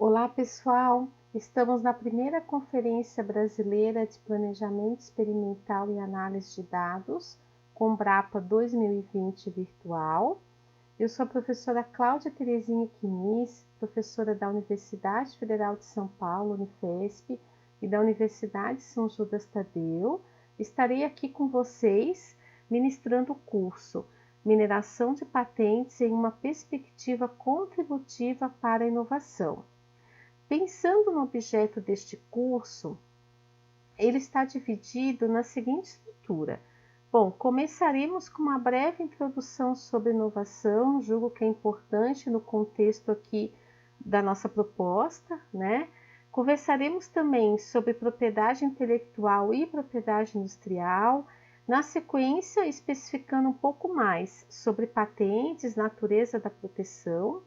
Olá, pessoal! Estamos na primeira Conferência Brasileira de Planejamento Experimental e Análise de Dados, Combrapa 2020 virtual. Eu sou a professora Cláudia Terezinha Quinis, professora da Universidade Federal de São Paulo, Unifesp, e da Universidade São Judas Tadeu. Estarei aqui com vocês ministrando o curso Mineração de Patentes em uma Perspectiva Contributiva para a Inovação. Pensando no objeto deste curso, ele está dividido na seguinte estrutura. Bom, começaremos com uma breve introdução sobre inovação, julgo que é importante no contexto aqui da nossa proposta, né? Conversaremos também sobre propriedade intelectual e propriedade industrial, na sequência especificando um pouco mais sobre patentes, natureza da proteção.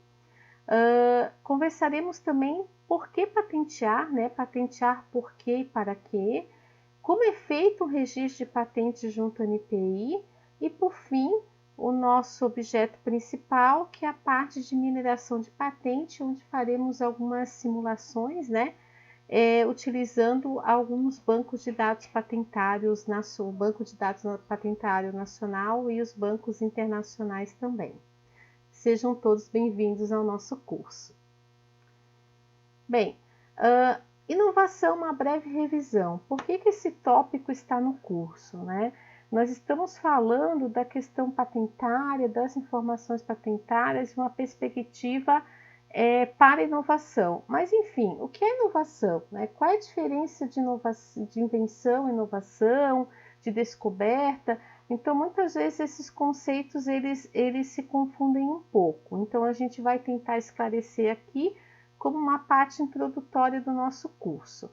Conversaremos também por que patentear, né? Patentear por quê e para quê, como é feito o registro de patentes junto ao NPI e, por fim, o nosso objeto principal, que é a parte de mineração de patente, onde faremos algumas simulações, né? Utilizando alguns bancos de dados patentários, o Banco de Dados Patentário Nacional e os bancos internacionais também. Sejam todos bem-vindos ao nosso curso. Bem, inovação, uma breve revisão. Por que esse tópico está no curso, né? Nós estamos falando da questão patentária, das informações patentárias, uma perspectiva para inovação. Mas, enfim, o que é inovação, né? Qual é a diferença de invenção, inovação, de descoberta? Então, muitas vezes esses conceitos eles se confundem um pouco. Então, a gente vai tentar esclarecer aqui como uma parte introdutória do nosso curso.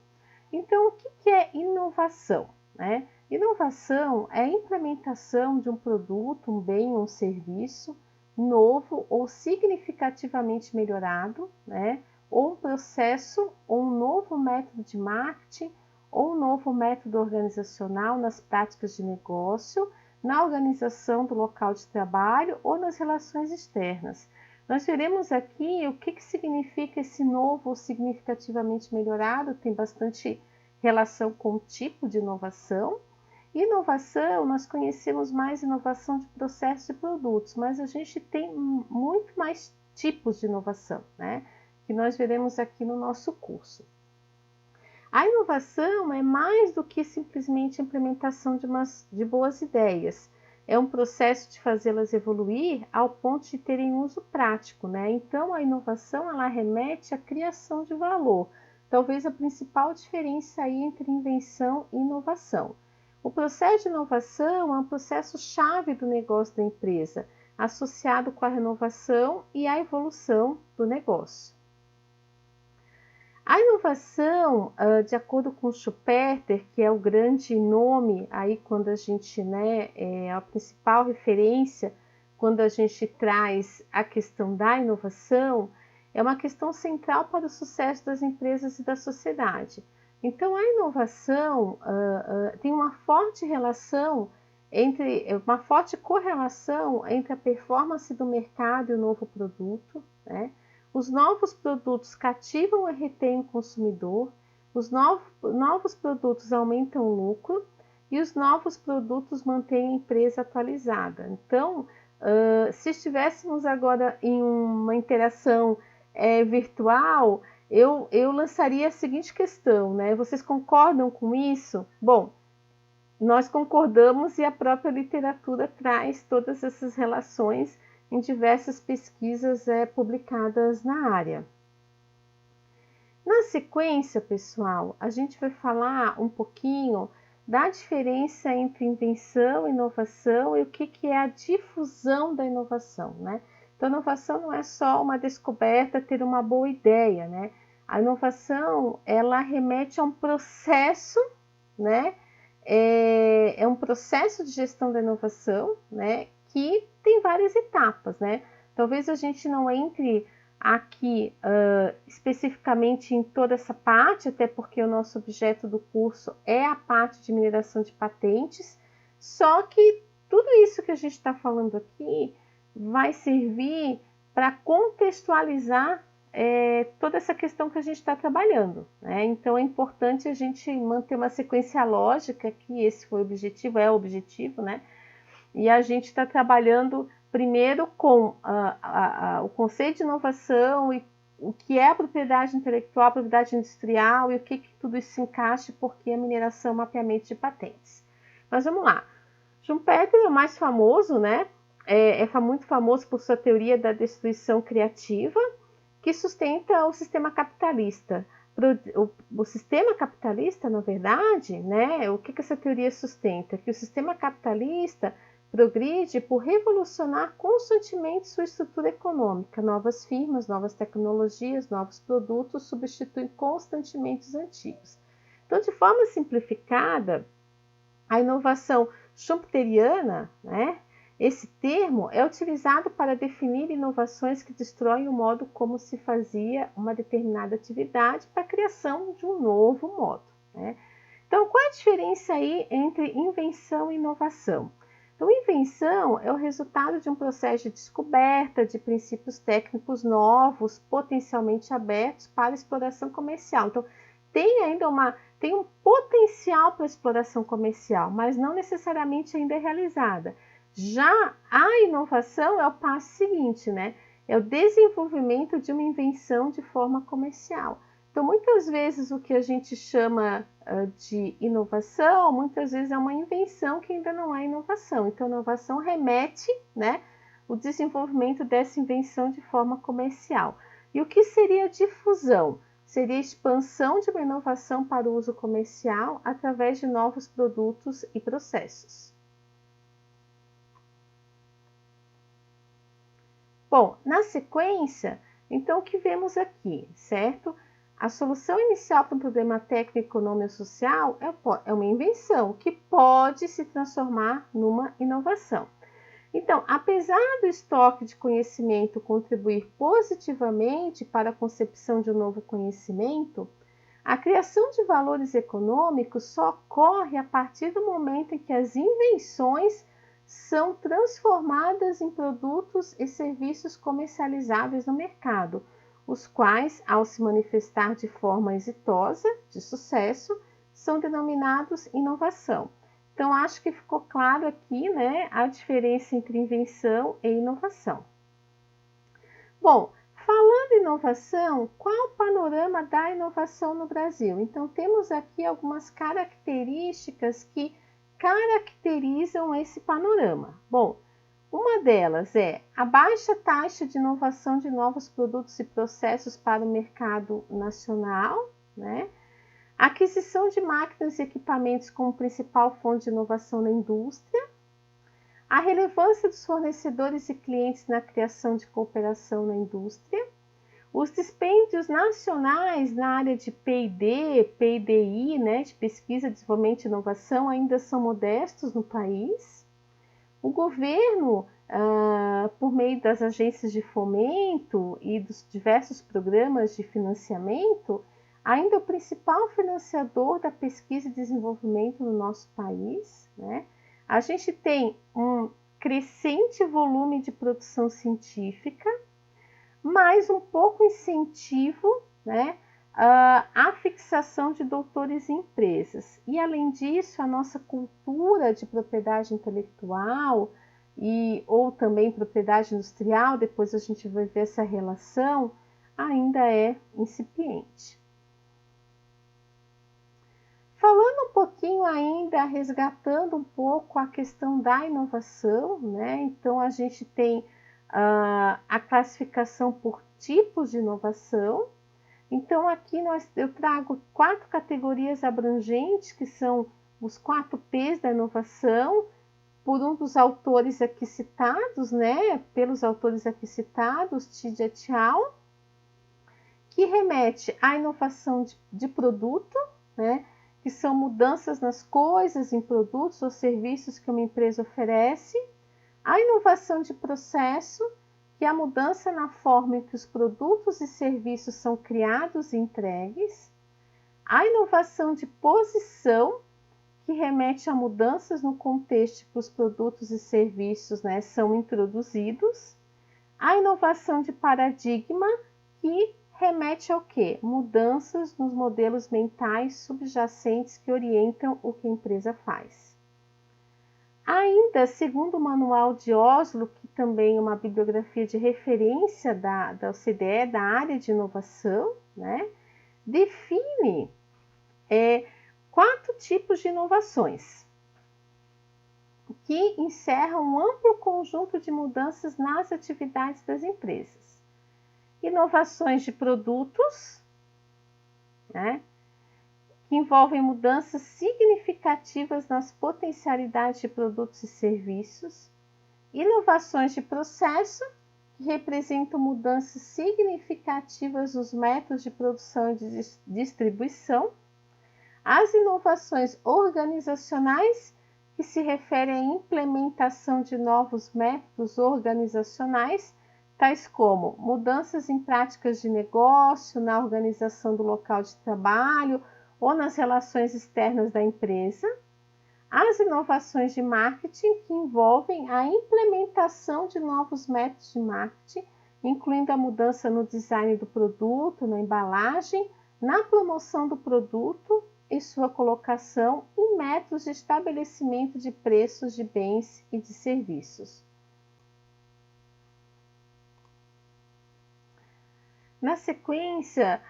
Então, o que é inovação, né? Inovação é a implementação de um produto, um bem ou um serviço novo ou significativamente melhorado, né? Ou um processo ou um novo método de marketing ou um novo método organizacional nas práticas de negócio, na organização do local de trabalho ou nas relações externas. Nós veremos aqui o que significa esse novo ou significativamente melhorado, tem bastante relação com o tipo de inovação. Inovação, nós conhecemos mais inovação de processos e produtos, mas a gente tem muito mais tipos de inovação, né? Que nós veremos aqui no nosso curso. A inovação é mais do que simplesmente a implementação de boas ideias. É um processo de fazê-las evoluir ao ponto de terem uso prático, né? Então, a inovação, ela remete à criação de valor. Talvez a principal diferença aí entre invenção e inovação. O processo de inovação é um processo-chave do negócio da empresa, associado com a renovação e a evolução do negócio. A inovação, de acordo com Schumpeter, que é o grande nome aí quando a gente, né, é a principal referência quando a gente traz a questão da inovação, é uma questão central para o sucesso das empresas e da sociedade. Então, a inovação tem uma forte correlação entre a performance do mercado e o novo produto, né? Os novos produtos cativam e retêm o consumidor, os novos produtos aumentam o lucro e os novos produtos mantêm a empresa atualizada. Então, se estivéssemos agora em uma interação virtual, eu lançaria a seguinte questão, né? Vocês concordam com isso? Bom, nós concordamos e a própria literatura traz todas essas relações em diversas pesquisas publicadas na área. Na sequência, pessoal, a gente vai falar um pouquinho da diferença entre invenção e inovação e o que é a difusão da inovação, né? Então, a inovação não é só uma descoberta, ter uma boa ideia, né? A inovação, ela remete a um processo, né? É um processo de gestão da inovação, né? Que tem várias etapas, né? Talvez a gente não entre aqui especificamente em toda essa parte, até porque o nosso objeto do curso é a parte de mineração de patentes, só que tudo isso que a gente está falando aqui vai servir para contextualizar toda essa questão que a gente está trabalhando, né? Então é importante a gente manter uma sequência lógica, que esse foi o objetivo, é o objetivo, né? E a gente está trabalhando primeiro com o conceito de inovação e o que é a propriedade intelectual, a propriedade industrial e o que tudo isso se encaixa, porque a mineração é um mapeamento de patentes. Mas vamos lá. Schumpeter é o mais famoso, né? Muito famoso por sua teoria da destruição criativa, que sustenta o sistema capitalista. O sistema capitalista, na verdade, né? O que essa teoria sustenta? Que o sistema capitalista progride por revolucionar constantemente sua estrutura econômica. Novas firmas, novas tecnologias, novos produtos substituem constantemente os antigos. Então, de forma simplificada, a inovação schumpeteriana, né, esse termo é utilizado para definir inovações que destroem o modo como se fazia uma determinada atividade para a criação de um novo modo, né? Então, qual é a diferença aí entre invenção e inovação? Então, invenção é o resultado de um processo de descoberta de princípios técnicos novos, potencialmente abertos para exploração comercial. Então, tem um potencial para exploração comercial, mas não necessariamente ainda é realizada. Já a inovação é o passo seguinte, né? É o desenvolvimento de uma invenção de forma comercial. Então, muitas vezes o que a gente chama de inovação, muitas vezes é uma invenção que ainda não é inovação. Então, inovação remete, né, o desenvolvimento dessa invenção de forma comercial. E o que seria difusão? Seria a expansão de uma inovação para o uso comercial através de novos produtos e processos. Bom, na sequência, então o que vemos aqui, certo? A solução inicial para um problema técnico, econômico e social é uma invenção que pode se transformar numa inovação. Então, apesar do estoque de conhecimento contribuir positivamente para a concepção de um novo conhecimento, a criação de valores econômicos só ocorre a partir do momento em que as invenções são transformadas em produtos e serviços comercializáveis no mercado, os quais, ao se manifestar de forma exitosa, de sucesso, são denominados inovação. Então, acho que ficou claro aqui, né, a diferença entre invenção e inovação. Bom, falando em inovação, qual é o panorama da inovação no Brasil? Então, temos aqui algumas características que caracterizam esse panorama. Bom, uma delas é a baixa taxa de inovação de novos produtos e processos para o mercado nacional, né? A aquisição de máquinas e equipamentos como principal fonte de inovação na indústria, a relevância dos fornecedores e clientes na criação de cooperação na indústria, os dispêndios nacionais na área de P&D, P&DI, né, de pesquisa, desenvolvimento e inovação, ainda são modestos no país. O governo, por meio das agências de fomento e dos diversos programas de financiamento, ainda é o principal financiador da pesquisa e desenvolvimento no nosso país, né? A gente tem um crescente volume de produção científica, mais um pouco incentivo, né, à fixação de doutores em empresas. E, além disso, a nossa cultura de propriedade intelectual ou também propriedade industrial, depois a gente vai ver essa relação, ainda é incipiente. Falando um pouquinho ainda, resgatando um pouco a questão da inovação, né? Então, a gente tem a classificação por tipos de inovação. Então, aqui eu trago 4 categorias abrangentes, que são os 4 P's da inovação, por um dos autores aqui citados, né? Pelos autores aqui citados, Tid et al., que remete à inovação de produto, né? Que são mudanças nas coisas, em produtos ou serviços que uma empresa oferece. A inovação de processo, que é a mudança na forma em que os produtos e serviços são criados e entregues. A inovação de posição, que remete a mudanças no contexto que os produtos e serviços, né, são introduzidos. A inovação de paradigma, que remete ao quê? Mudanças nos modelos mentais subjacentes que orientam o que a empresa faz. Ainda, segundo o Manual de Oslo, que também é uma bibliografia de referência da OCDE, da área de inovação, né, define 4 tipos de inovações que encerram um amplo conjunto de mudanças nas atividades das empresas. Inovações de produtos, né, que envolvem mudanças significativas nas potencialidades de produtos e serviços. Inovações de processo, que representam mudanças significativas nos métodos de produção e de distribuição. As inovações organizacionais, que se referem à implementação de novos métodos organizacionais, tais como mudanças em práticas de negócio, na organização do local de trabalho ou nas relações externas da empresa. As inovações de marketing, que envolvem a implementação de novos métodos de marketing, incluindo a mudança no design do produto, na embalagem, na promoção do produto e sua colocação e métodos de estabelecimento de preços de bens e de serviços. Na sequência,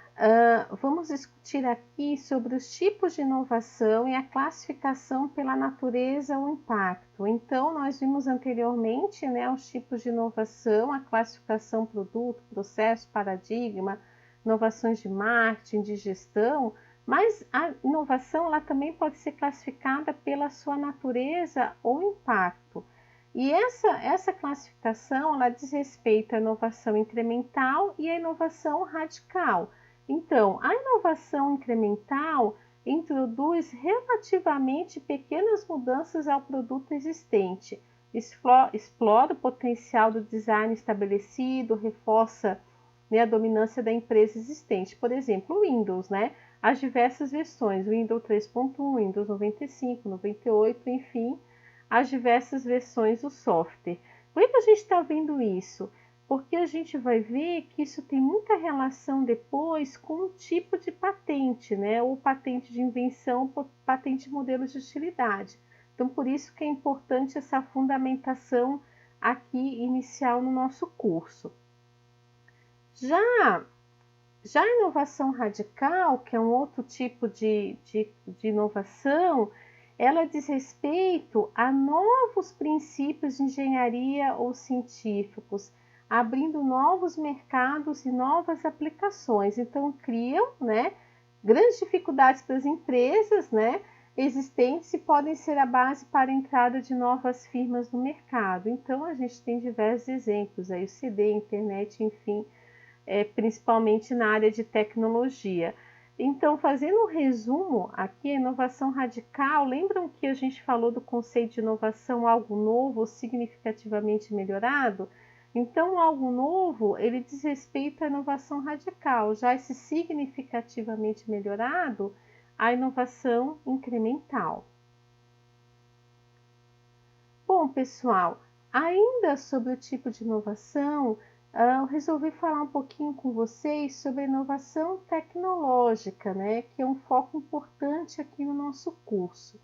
vamos discutir aqui sobre os tipos de inovação e a classificação pela natureza ou impacto. Então, nós vimos anteriormente, né, os tipos de inovação, a classificação produto, processo, paradigma, inovações de marketing, de gestão, mas a inovação ela também pode ser classificada pela sua natureza ou impacto. E essa classificação ela diz respeito à inovação incremental e à inovação radical. Então, a inovação incremental introduz relativamente pequenas mudanças ao produto existente, explora o potencial do design estabelecido, reforça, né, a dominância da empresa existente. Por exemplo, o Windows, né? As diversas versões, Windows 3.1, Windows 95, 98, enfim, as diversas versões do software. Por que a gente está vendo isso? Porque a gente vai ver que isso tem muita relação depois com o tipo de patente, né? Ou patente de invenção, patente de modelos de utilidade. Então, por isso que é importante essa fundamentação aqui inicial no nosso curso. Já a inovação radical, que é um outro tipo de inovação, ela diz respeito a novos princípios de engenharia ou científicos, abrindo novos mercados e novas aplicações. Então, criam, né, grandes dificuldades para as empresas, né, existentes e podem ser a base para a entrada de novas firmas no mercado. Então, a gente tem diversos exemplos, aí, o CD, a internet, enfim, principalmente na área de tecnologia. Então, fazendo um resumo aqui, a inovação radical, lembram que a gente falou do conceito de inovação algo novo ou significativamente melhorado? Então, algo novo, ele diz respeito à inovação radical, já esse significativamente melhorado, a inovação incremental. Bom, pessoal, ainda sobre o tipo de inovação, eu resolvi falar um pouquinho com vocês sobre a inovação tecnológica, né, que é um foco importante aqui no nosso curso.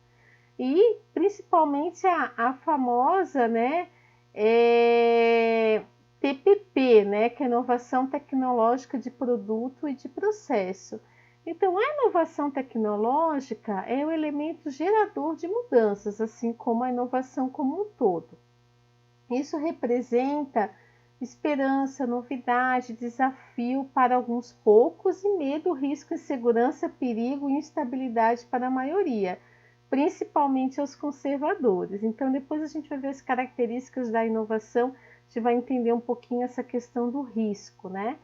E principalmente a famosa, né, TPP, né, que é a inovação tecnológica de produto e de processo. Então, a inovação tecnológica é o elemento gerador de mudanças, assim como a inovação como um todo. Isso representa esperança, novidade, desafio para alguns poucos e medo, risco, insegurança, perigo e instabilidade para a maioria, principalmente aos conservadores. Então, depois a gente vai ver as características da inovação, a gente vai entender um pouquinho essa questão do risco, né?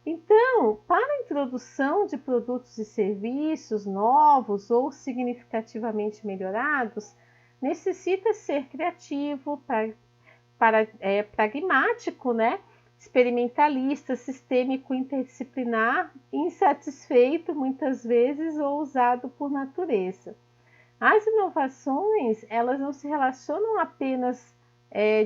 Então, para a introdução de produtos e serviços novos ou significativamente melhorados, necessita ser criativo, pragmático, né? Experimentalista, sistêmico, interdisciplinar, insatisfeito muitas vezes ou usado por natureza. As inovações, elas não se relacionam apenas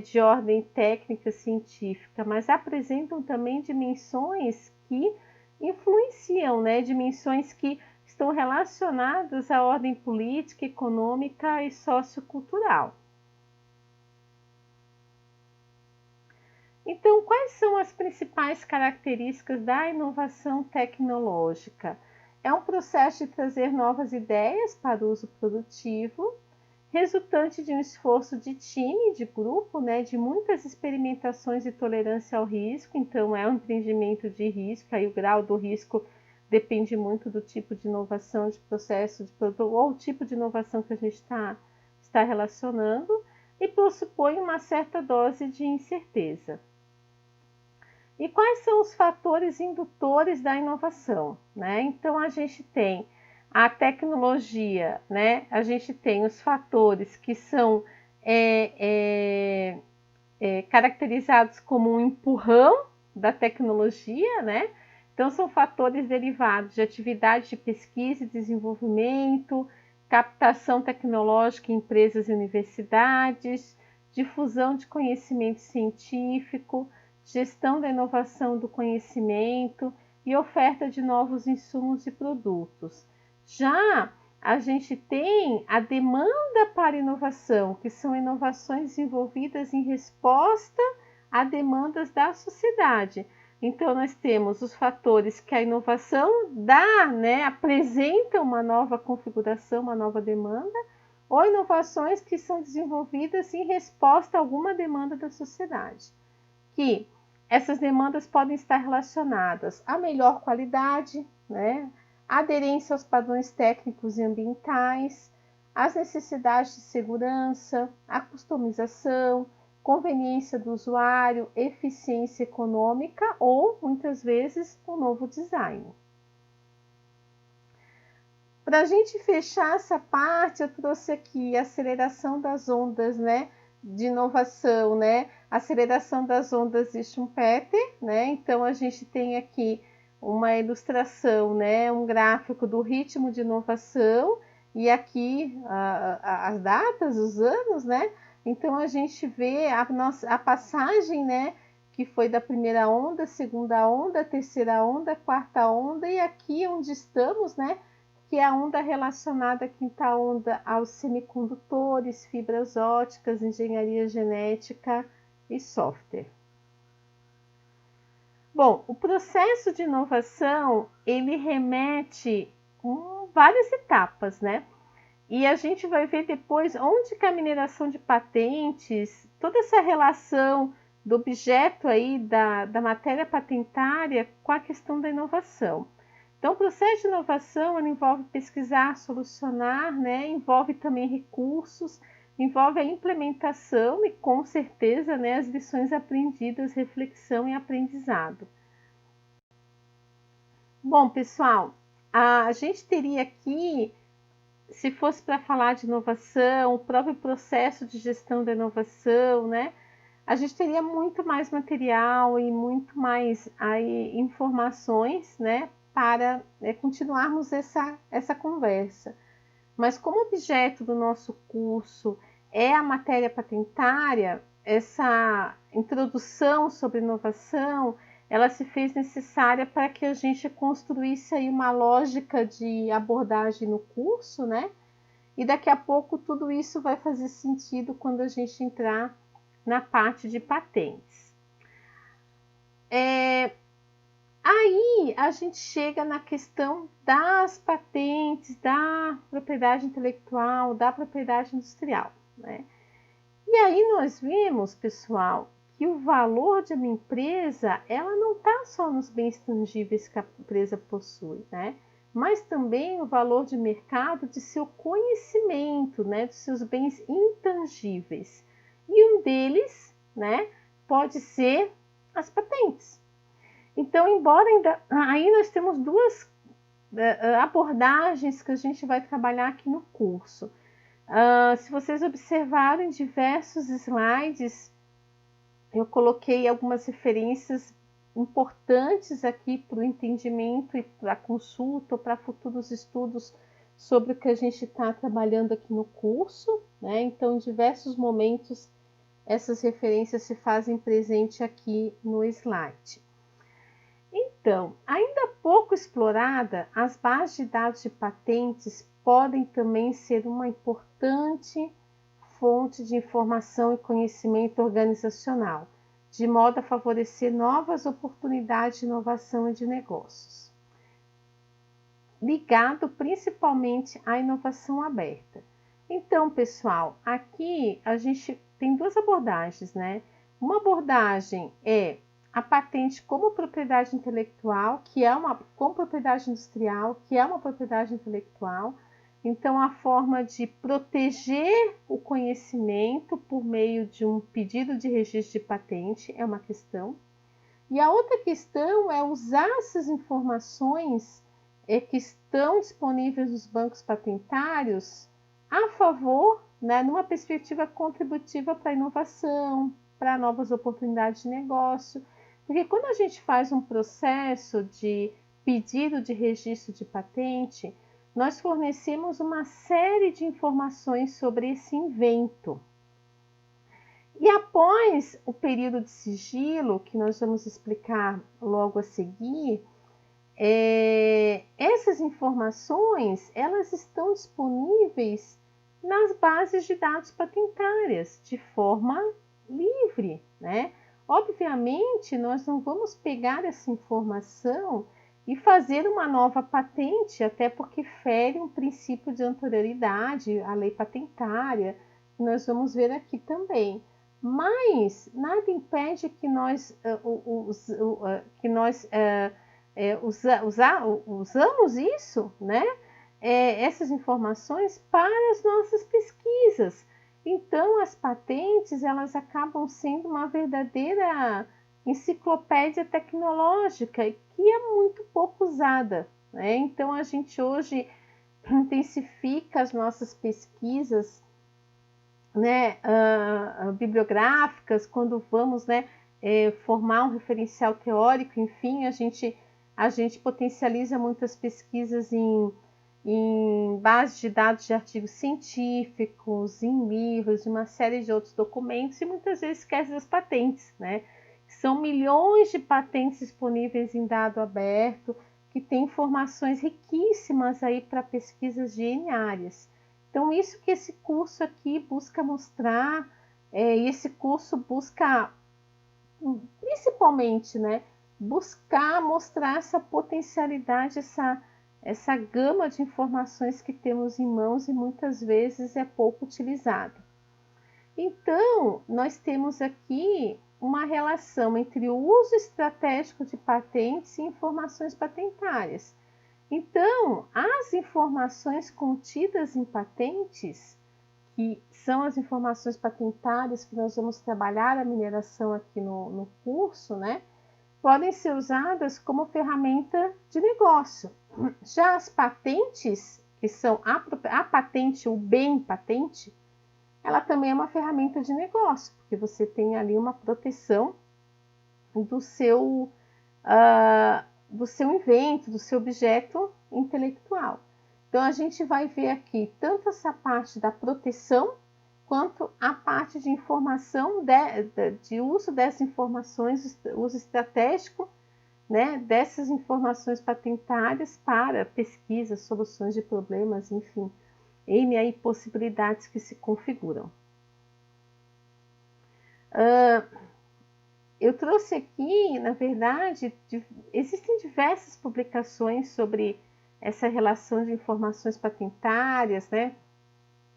de ordem técnica científica, mas apresentam também dimensões que influenciam, né, dimensões que estão relacionadas à ordem política, econômica e sociocultural. Então, quais são as principais características da inovação tecnológica? É um processo de trazer novas ideias para o uso produtivo, resultante de um esforço de time, de grupo, né, de muitas experimentações e tolerância ao risco. Então, é um empreendimento de risco, aí o grau do risco depende muito do tipo de inovação, de processo, de produto, ou o tipo de inovação que a gente está relacionando, e pressupõe uma certa dose de incerteza. E quais são os fatores indutores da inovação, né? Então, a gente tem a tecnologia, né? A gente tem os fatores que são caracterizados como um empurrão da tecnologia, né? Então, são fatores derivados de atividade de pesquisa e desenvolvimento, captação tecnológica em empresas e universidades, difusão de conhecimento científico, gestão da inovação do conhecimento e oferta de novos insumos e produtos. Já a gente tem a demanda para inovação, que são inovações desenvolvidas em resposta a demandas da sociedade. Então, nós temos os fatores que a inovação dá, né, apresenta uma nova configuração, uma nova demanda, ou inovações que são desenvolvidas em resposta a alguma demanda da sociedade. Que essas demandas podem estar relacionadas à melhor qualidade, né, aderência aos padrões técnicos e ambientais, às necessidades de segurança, a customização, conveniência do usuário, eficiência econômica ou, muitas vezes, um novo design. Para a gente fechar essa parte, eu trouxe aqui a aceleração das ondas, né, de inovação, né? A aceleração das ondas de Schumpeter, né? Então, a gente tem aqui uma ilustração, né, um gráfico do ritmo de inovação e aqui as datas, os anos, né? Então, a gente vê a passagem, né, que foi da primeira onda, segunda onda, terceira onda, quarta onda, e aqui onde estamos, né, que é a onda relacionada, a quinta onda, aos semicondutores, fibras óticas, engenharia genética e software. Bom, o processo de inovação, ele remete várias etapas, né? E a gente vai ver depois onde que a mineração de patentes, toda essa relação do objeto aí da matéria patentária com a questão da inovação. Então, o processo de inovação envolve pesquisar, solucionar, né? Envolve também recursos, envolve a implementação e, com certeza, né, as lições aprendidas, reflexão e aprendizado. Bom, pessoal, a gente teria aqui, se fosse para falar de inovação, o próprio processo de gestão da inovação, né? A gente teria muito mais material e muito mais aí, informações, né, para continuarmos essa conversa. Mas como objeto do nosso curso é a matéria patentária, essa introdução sobre inovação, ela se fez necessária para que a gente construísse aí uma lógica de abordagem no curso, né? E daqui a pouco tudo isso vai fazer sentido quando a gente entrar na parte de patentes. Aí a gente chega na questão das patentes, da propriedade intelectual, da propriedade industrial, né? E aí nós vimos, pessoal, que o valor de uma empresa, ela não está só nos bens tangíveis que a empresa possui, né? Mas também o valor de mercado de seu conhecimento, né? Dos seus bens intangíveis. E um deles, né, pode ser as patentes. Então, embora aí nós temos duas abordagens que a gente vai trabalhar aqui no curso. Se vocês observarem diversos slides, eu coloquei algumas referências importantes aqui para o entendimento e para a consulta ou para futuros estudos sobre o que a gente está trabalhando aqui no curso, né? Então, em diversos momentos, essas referências se fazem presente aqui no slide. Então, ainda pouco explorada, as bases de dados de patentes podem também ser uma importante fonte de informação e conhecimento organizacional, de modo a favorecer novas oportunidades de inovação e de negócios, ligado principalmente à inovação aberta. Então, pessoal, aqui a gente tem duas abordagens, né? Uma abordagem é a patente como propriedade intelectual, como propriedade industrial, que é uma propriedade intelectual. Então, a forma de proteger o conhecimento por meio de um pedido de registro de patente é uma questão. E a outra questão é usar essas informações que estão disponíveis nos bancos patentários a favor, né, numa perspectiva contributiva para a inovação, para novas oportunidades de negócio. Porque quando a gente faz um processo de pedido de registro de patente, nós fornecemos uma série de informações sobre esse invento. E após o período de sigilo, que nós vamos explicar logo a seguir, essas informações elas estão disponíveis nas bases de dados patentárias de forma livre, né? Obviamente, nós não vamos pegar essa informação e fazer uma nova patente, até porque fere um princípio de anterioridade à lei patentária, que nós vamos ver aqui também. Mas nada impede que nós, usamos isso, né? Essas informações para as nossas pesquisas. Então, as patentes elas acabam sendo uma verdadeira enciclopédia tecnológica que é muito pouco usada, né? Então, a gente hoje intensifica as nossas pesquisas, né, bibliográficas, quando vamos, né, formar um referencial teórico, enfim, a gente potencializa muitas pesquisas em bases de dados de artigos científicos, em livros, em uma série de outros documentos, e muitas vezes esquece das patentes, né? São milhões de patentes disponíveis em dado aberto, que tem informações riquíssimas aí para pesquisas de N áreas. Então, isso que esse curso aqui busca mostrar, e esse curso busca, principalmente, né, buscar mostrar essa potencialidade, essa gama de informações que temos em mãos e muitas vezes é pouco utilizado. Então, nós temos aqui uma relação entre o uso estratégico de patentes e informações patentárias. Então, as informações contidas em patentes, que são as informações patentárias que nós vamos trabalhar a mineração aqui no curso, né? Podem ser usadas como ferramenta de negócio. Já as patentes, que são a patente, o bem patente, ela também é uma ferramenta de negócio, porque você tem ali uma proteção do seu invento, do seu objeto intelectual. Então, a gente vai ver aqui tanto essa parte da proteção, quanto a parte de informação, de uso dessas informações, uso estratégico, né, dessas informações patentárias para pesquisa, soluções de problemas, enfim, N aí possibilidades que se configuram. Eu trouxe aqui, na verdade, existem diversas publicações sobre essa relação de informações patentárias, né?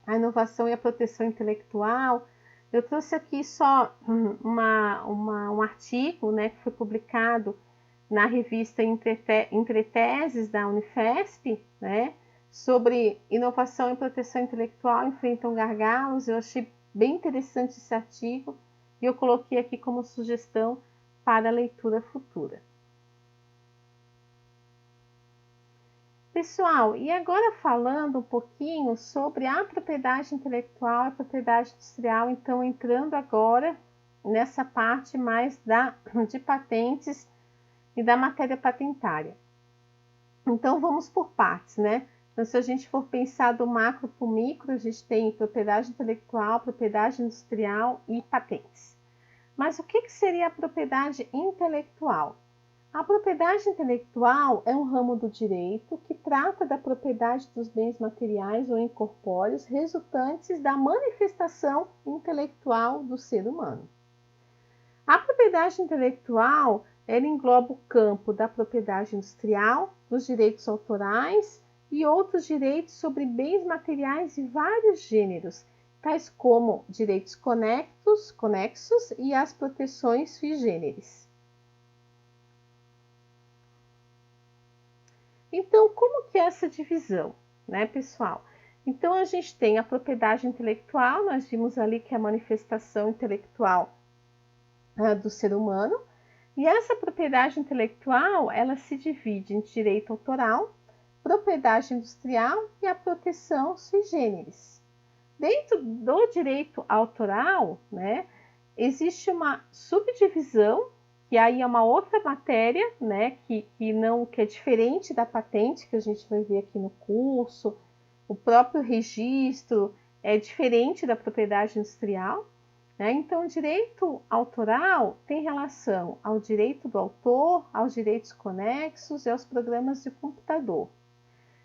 A inovação e a proteção intelectual. Eu trouxe aqui só um artigo, né, que foi publicado na revista Entreteses da Unifesp, né, sobre inovação e proteção intelectual enfrentam gargalos. Eu achei bem interessante esse artigo e eu coloquei aqui como sugestão para a leitura futura. Pessoal, e agora falando um pouquinho sobre a propriedade intelectual e a propriedade industrial, então entrando agora nessa parte mais de patentes e da matéria patentária. Então vamos por partes, né? Então, se a gente for pensar do macro para o micro, a gente tem propriedade intelectual, propriedade industrial e patentes. Mas o que seria a propriedade intelectual? A propriedade intelectual é um ramo do direito que trata da propriedade dos bens materiais ou incorpóreos resultantes da manifestação intelectual do ser humano. A propriedade intelectual ela engloba o campo da propriedade industrial, dos direitos autorais e outros direitos sobre bens materiais de vários gêneros, tais como direitos conexos e as proteções sui generis. Então, como que é essa divisão, né, pessoal? Então, a gente tem a propriedade intelectual, nós vimos ali que é a manifestação intelectual do ser humano, e essa propriedade intelectual, ela se divide em direito autoral, propriedade industrial e a proteção sui generis. Dentro do direito autoral, né, existe uma subdivisão, que aí é uma outra matéria, né, que é diferente da patente, que a gente vai ver aqui no curso. O próprio registro é diferente da propriedade industrial, né? Então, o direito autoral tem relação ao direito do autor, aos direitos conexos e aos programas de computador.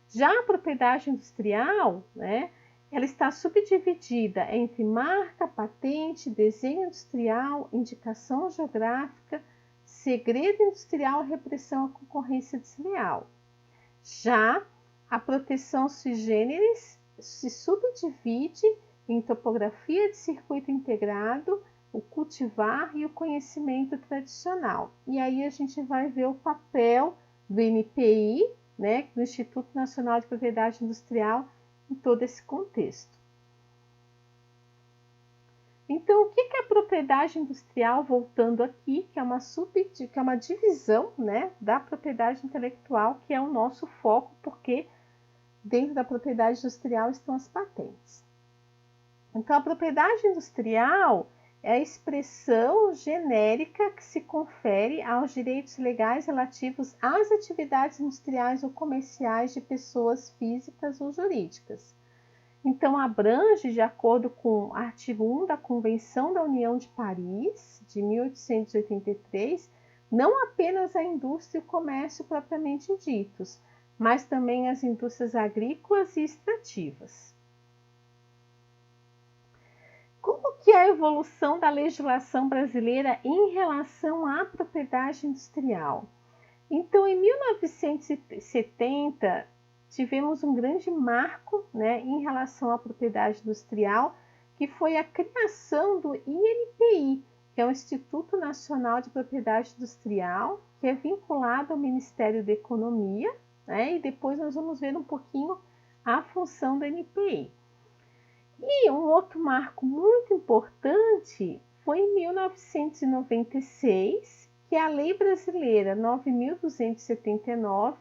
Já a propriedade industrial, né, ela está subdividida entre marca, patente, desenho industrial, indicação geográfica, segredo industrial e repressão à concorrência desleal. Já a proteção sui generis se subdivide em topografia de circuito integrado, o cultivar e o conhecimento tradicional. E aí a gente vai ver o papel do INPI, né, do Instituto Nacional de Propriedade Industrial, em todo esse contexto. Então, o que é a propriedade industrial, voltando aqui, que é uma divisão, né, da propriedade intelectual, que é o nosso foco, porque dentro da propriedade industrial estão as patentes. Então, a propriedade industrial é a expressão genérica que se confere aos direitos legais relativos às atividades industriais ou comerciais de pessoas físicas ou jurídicas. Então, abrange, de acordo com o artigo 1 da Convenção da União de Paris, de 1883, não apenas a indústria e o comércio propriamente ditos, mas também as indústrias agrícolas e extrativas. Como que é a evolução da legislação brasileira em relação à propriedade industrial? Então, em 1970, tivemos um grande marco, né, em relação à propriedade industrial, que foi a criação do INPI, que é o Instituto Nacional de Propriedade Industrial, que é vinculado ao Ministério da Economia, né, e depois nós vamos ver um pouquinho a função do INPI. E um outro marco muito importante foi em 1996, que é a Lei Brasileira 9.279,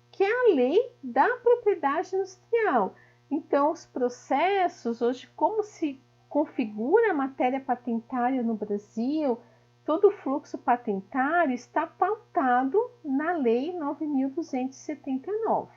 que é a lei da propriedade industrial. Então, os processos, hoje, como se configura a matéria patentária no Brasil, todo o fluxo patentário está pautado na Lei 9.279.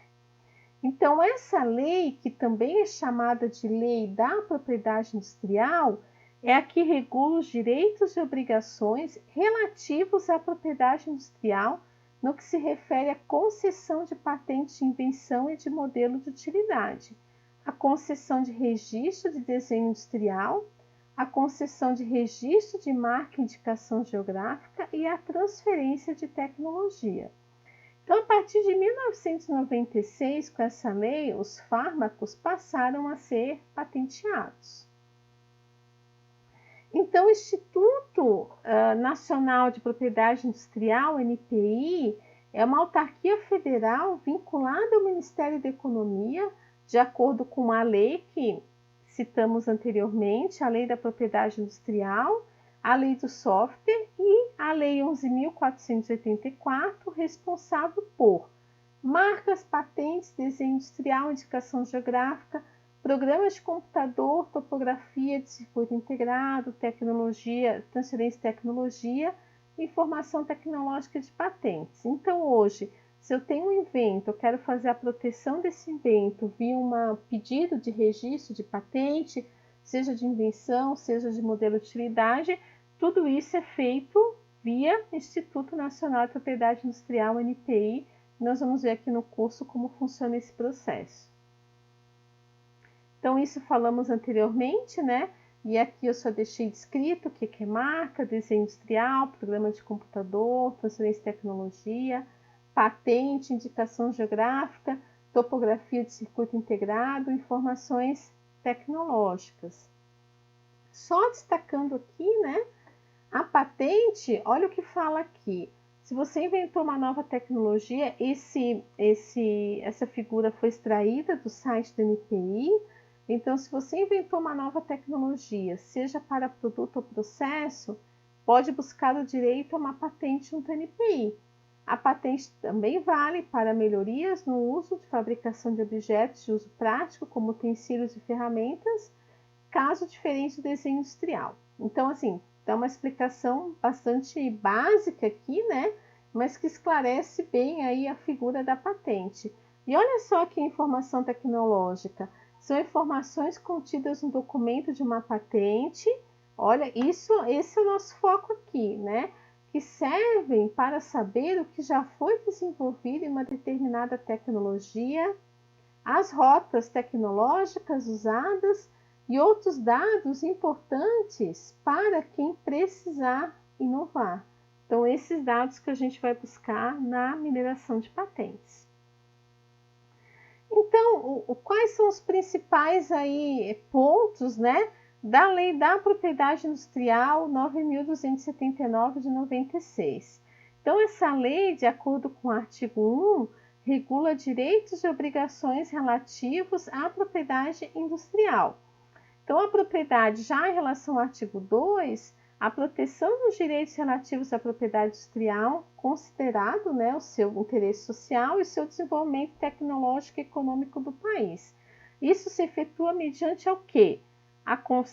Então, essa lei, que também é chamada de Lei da Propriedade Industrial, é a que regula os direitos e obrigações relativos à propriedade industrial no que se refere à concessão de patente de invenção e de modelo de utilidade, a concessão de registro de desenho industrial, a concessão de registro de marca e indicação geográfica e a transferência de tecnologia. Então, a partir de 1996, com essa lei, os fármacos passaram a ser patenteados. Então, o Instituto Nacional de Propriedade Industrial, NPI, é uma autarquia federal vinculada ao Ministério da Economia, de acordo com a lei que citamos anteriormente, a Lei da Propriedade Industrial, a Lei do Software e a Lei 11.484, responsável por marcas, patentes, desenho industrial, indicação geográfica, programas de computador, topografia de circuito integrado, tecnologia, transferência de tecnologia, informação tecnológica de patentes. Então, hoje, se eu tenho um invento, eu quero fazer a proteção desse invento via um pedido de registro de patente, seja de invenção, seja de modelo de utilidade, tudo isso é feito via Instituto Nacional de Propriedade Industrial, NPI. Nós vamos ver aqui no curso como funciona esse processo. Então, isso falamos anteriormente, né? E aqui eu só deixei descrito o que é marca, desenho industrial, programa de computador, transferência de tecnologia, patente, indicação geográfica, topografia de circuito integrado, informações tecnológicas. Só destacando aqui, né? A patente, olha o que fala aqui. Se você inventou uma nova tecnologia, essa figura foi extraída do site do NPI. Então, se você inventou uma nova tecnologia, seja para produto ou processo, pode buscar o direito a uma patente junto ao NPI. A patente também vale para melhorias no uso de fabricação de objetos de uso prático, como utensílios e ferramentas, caso diferente do desenho industrial. Então, assim, dá uma explicação bastante básica aqui, né? Mas que esclarece bem aí a figura da patente. E olha só que informação tecnológica. São informações contidas no documento de uma patente. Olha, esse é o nosso foco aqui, né? Que servem para saber o que já foi desenvolvido em uma determinada tecnologia, as rotas tecnológicas usadas e outros dados importantes para quem precisar inovar. Então, esses dados que a gente vai buscar na mineração de patentes. Então, quais são os principais aí pontos, né, da Lei da Propriedade Industrial 9.279 de 96? Então, essa lei, de acordo com o artigo 1, regula direitos e obrigações relativos à propriedade industrial. Então, a propriedade, já em relação ao artigo 2, a proteção dos direitos relativos à propriedade industrial, considerado, né, o seu interesse social e o seu desenvolvimento tecnológico e econômico do país. Isso se efetua mediante ao quê?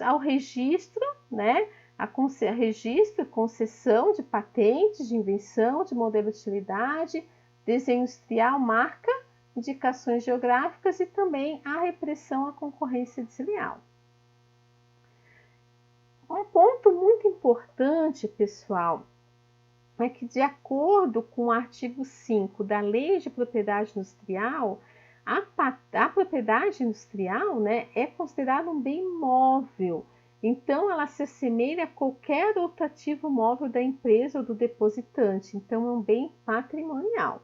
Ao registro, né, registro e concessão de patentes, de invenção, de modelo de utilidade, desenho industrial, marca, indicações geográficas e também a repressão à concorrência desleal. Um ponto muito importante, pessoal, é que, de acordo com o artigo 5 da Lei de Propriedade Industrial, a propriedade industrial, né, é considerada um bem móvel. Então, ela se assemelha a qualquer outro ativo móvel da empresa ou do depositante. Então, é um bem patrimonial.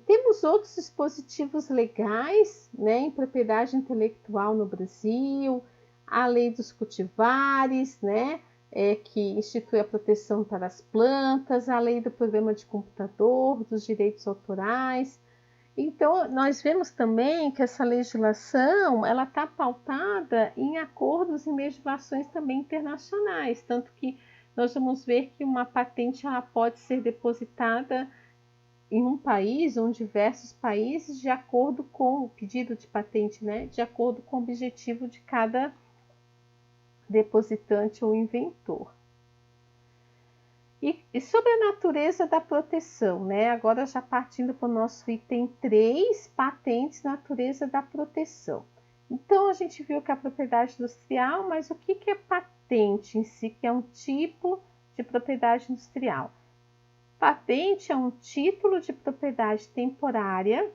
Temos outros dispositivos legais, né, em propriedade intelectual no Brasil, a Lei dos Cultivares, né, que institui a proteção para as plantas, a Lei do Programa de Computador, dos direitos autorais. Então, nós vemos também que essa legislação ela está pautada em acordos e legislações também internacionais, tanto que nós vamos ver que uma patente ela pode ser depositada em um país ou em diversos países de acordo com o pedido de patente, né, de acordo com o objetivo de cada depositante ou inventor. E sobre a natureza da proteção, né? Agora já partindo para o nosso item 3, patentes, natureza da proteção. Então, a gente viu que a propriedade industrial, mas o que é patente em si, que é um tipo de propriedade industrial? Patente é um título de propriedade temporária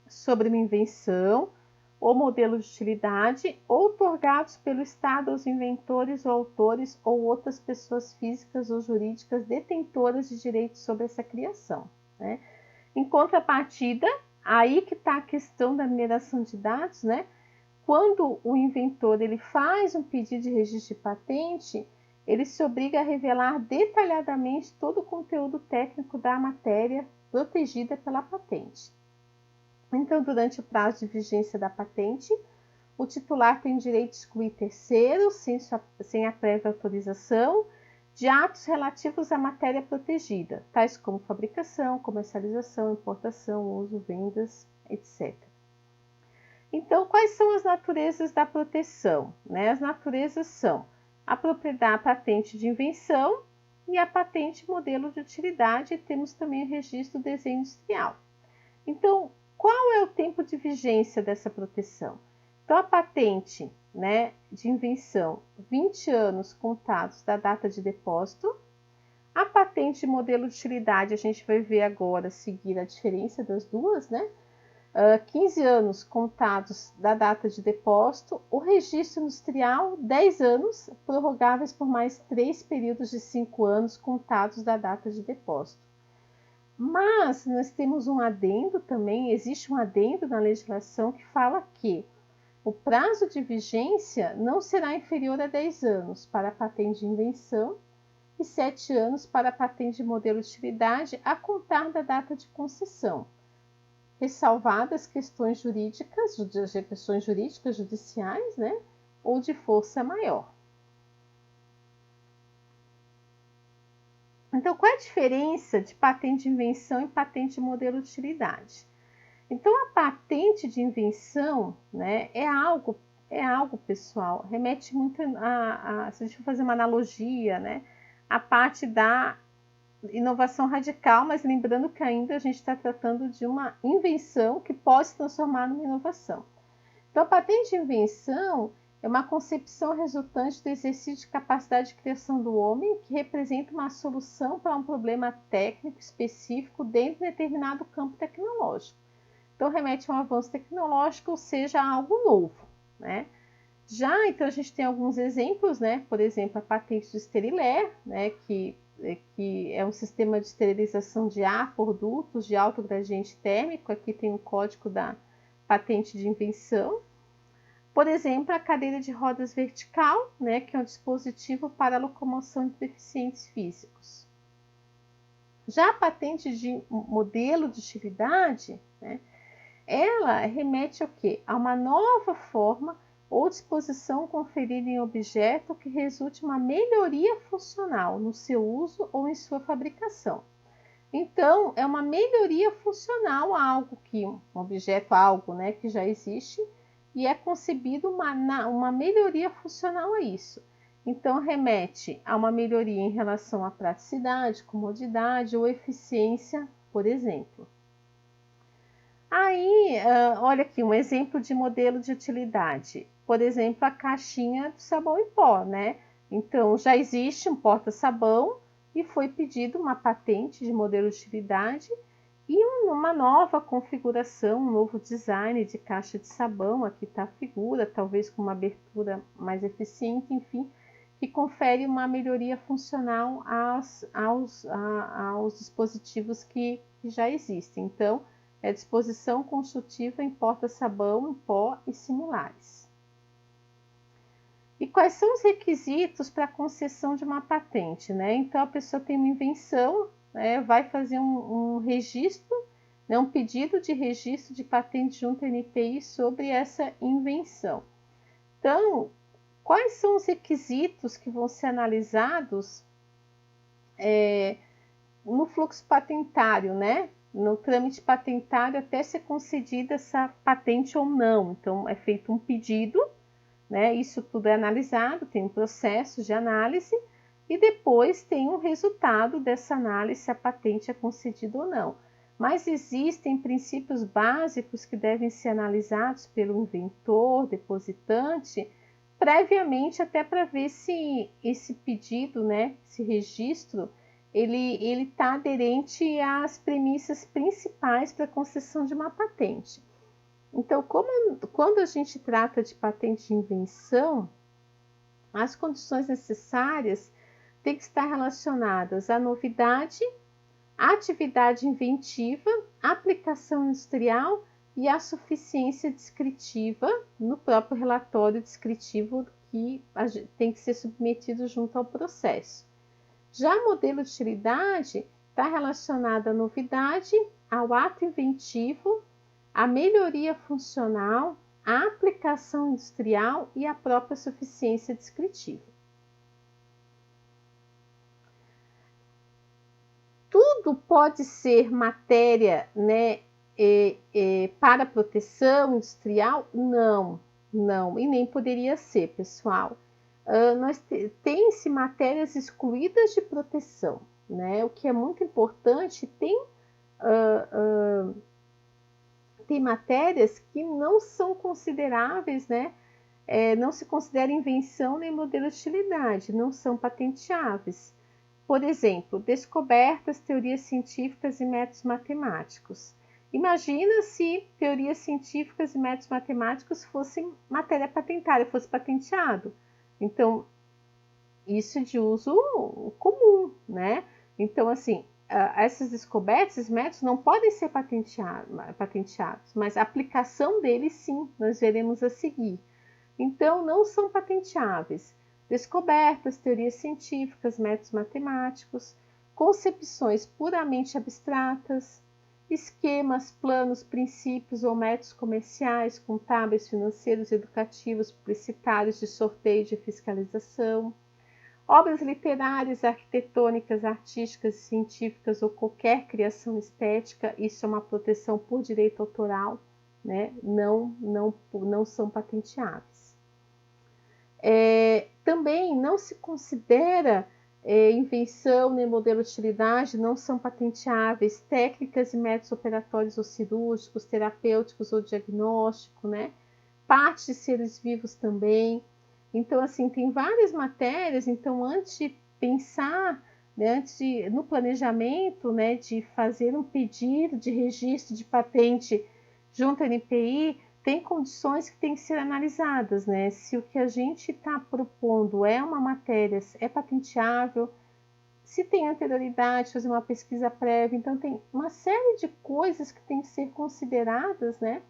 sobre uma invenção ou modelo de utilidade, outorgados pelo Estado aos inventores ou autores ou outras pessoas físicas ou jurídicas detentoras de direitos sobre essa criação, né? Em contrapartida, aí que está a questão da mineração de dados, né? Quando o inventor ele faz um pedido de registro de patente, ele se obriga a revelar detalhadamente todo o conteúdo técnico da matéria protegida pela patente. Então, durante o prazo de vigência da patente, o titular tem direito de excluir terceiros, sem a prévia autorização, de atos relativos à matéria protegida, tais como fabricação, comercialização, importação, uso, vendas, etc. Então, quais são as naturezas da proteção? As naturezas são a propriedade, a patente de invenção e a patente modelo de utilidade, e temos também o registro do desenho industrial. Então, qual é o tempo de vigência dessa proteção? Então, a patente, né, de invenção, 20 anos contados da data de depósito. A patente de modelo de utilidade, a gente vai ver agora, seguir a diferença das duas, né? 15 anos contados da data de depósito. O registro industrial, 10 anos, prorrogáveis por mais 3 períodos de 5 anos contados da data de depósito. Mas nós temos um adendo também, existe um adendo na legislação que fala que o prazo de vigência não será inferior a 10 anos para a patente de invenção e 7 anos para a patente de modelo de utilidade a contar da data de concessão, ressalvadas questões jurídicas judiciais, né, ou de força maior. Então, qual é a diferença de patente de invenção e patente de modelo de utilidade? Então, a patente de invenção, né, é algo, pessoal, remete muito se a gente for fazer uma analogia, né, a parte da inovação radical, mas lembrando que ainda a gente está tratando de uma invenção que pode se transformar numa inovação. Então, a patente de invenção é uma concepção resultante do exercício de capacidade de criação do homem que representa uma solução para um problema técnico específico dentro de determinado campo tecnológico. Então, remete a um avanço tecnológico, ou seja, a algo novo, né? Já, então, a gente tem alguns exemplos, né? Por exemplo, a patente do Steriler, né? Que é um sistema de esterilização de ar por dutos de alto gradiente térmico. Aqui tem o código da patente de invenção. Por exemplo, a cadeira de rodas vertical, né? Que é um dispositivo para a locomoção de deficientes físicos. Já a patente de modelo de utilidade, né? Ela remete ao quê? A uma nova forma ou disposição conferida em objeto que resulte uma melhoria funcional no seu uso ou em sua fabricação. Então, é uma melhoria funcional a algo que, um objeto, algo, né, que já existe, e é concebido uma melhoria funcional a isso. Então, remete a uma melhoria em relação à praticidade, comodidade ou eficiência, por exemplo. Aí, olha aqui, um exemplo de modelo de utilidade. Por exemplo, a caixinha de sabão em pó, né? Então, já existe um porta-sabão e foi pedido uma patente de modelo de utilidade e uma nova configuração, um novo design de caixa de sabão. Aqui está a figura, talvez com uma abertura mais eficiente, enfim, que confere uma melhoria funcional aos dispositivos que já existem. Então, é disposição construtiva em porta-sabão, em pó e similares. E quais são os requisitos para a concessão de uma patente, né? Então, a pessoa tem uma invenção, né, vai fazer um registro, né, um pedido de registro de patente junto à NPI sobre essa invenção. Então, quais são os requisitos que vão ser analisados no fluxo patentário, né? No trâmite patentário até ser concedida essa patente ou não. Então, é feito um pedido, né? Isso tudo é analisado, tem um processo de análise e depois tem um resultado dessa análise se a patente é concedida ou não. Mas existem princípios básicos que devem ser analisados pelo inventor, depositante, previamente até para ver se esse pedido, né, esse registro, ele está aderente às premissas principais para a concessão de uma patente. Então, quando a gente trata de patente de invenção, as condições necessárias têm que estar relacionadas à novidade, à atividade inventiva, à aplicação industrial e à suficiência descritiva no próprio relatório descritivo que tem que ser submetido junto ao processo. Já o modelo de utilidade está relacionado à novidade, ao ato inventivo, à melhoria funcional, à aplicação industrial e à própria suficiência descritiva. Tudo pode ser matéria, né, para proteção industrial? Não, e nem poderia ser, pessoal. Tem-se matérias excluídas de proteção, né? O que é muito importante, tem matérias que não são consideráveis, né? Não se considera invenção nem modelo de utilidade, não são patenteáveis. Por exemplo, descobertas, teorias científicas e métodos matemáticos. Imagina se teorias científicas e métodos matemáticos fossem matéria patentária, fosse patenteado. Então, isso é de uso comum, né? Então, assim, essas descobertas, esses métodos não podem ser patenteados, mas a aplicação deles sim, nós veremos a seguir. Então, não são patenteáveis. Descobertas, teorias científicas, métodos matemáticos, concepções puramente abstratas, esquemas, planos, princípios ou métodos comerciais, contábeis, financeiros, educativos, publicitários, de sorteio, de fiscalização, obras literárias, arquitetônicas, artísticas, científicas ou qualquer criação estética, isso é uma proteção por direito autoral, né? Não são patenteáveis. Também não se considera invenção nem modelo de utilidade, não são patenteáveis técnicas e métodos operatórios ou cirúrgicos, terapêuticos ou diagnóstico, né? Partes de seres vivos também. Então, assim, tem várias matérias. Então, antes de pensar, né, no planejamento, né, de fazer um pedido de registro de patente junto à NPI, tem condições que têm que ser analisadas, né? Se o que a gente está propondo é uma matéria, é patenteável, se tem anterioridade, fazer uma pesquisa prévia. Então, tem uma série de coisas que têm que ser consideradas, né,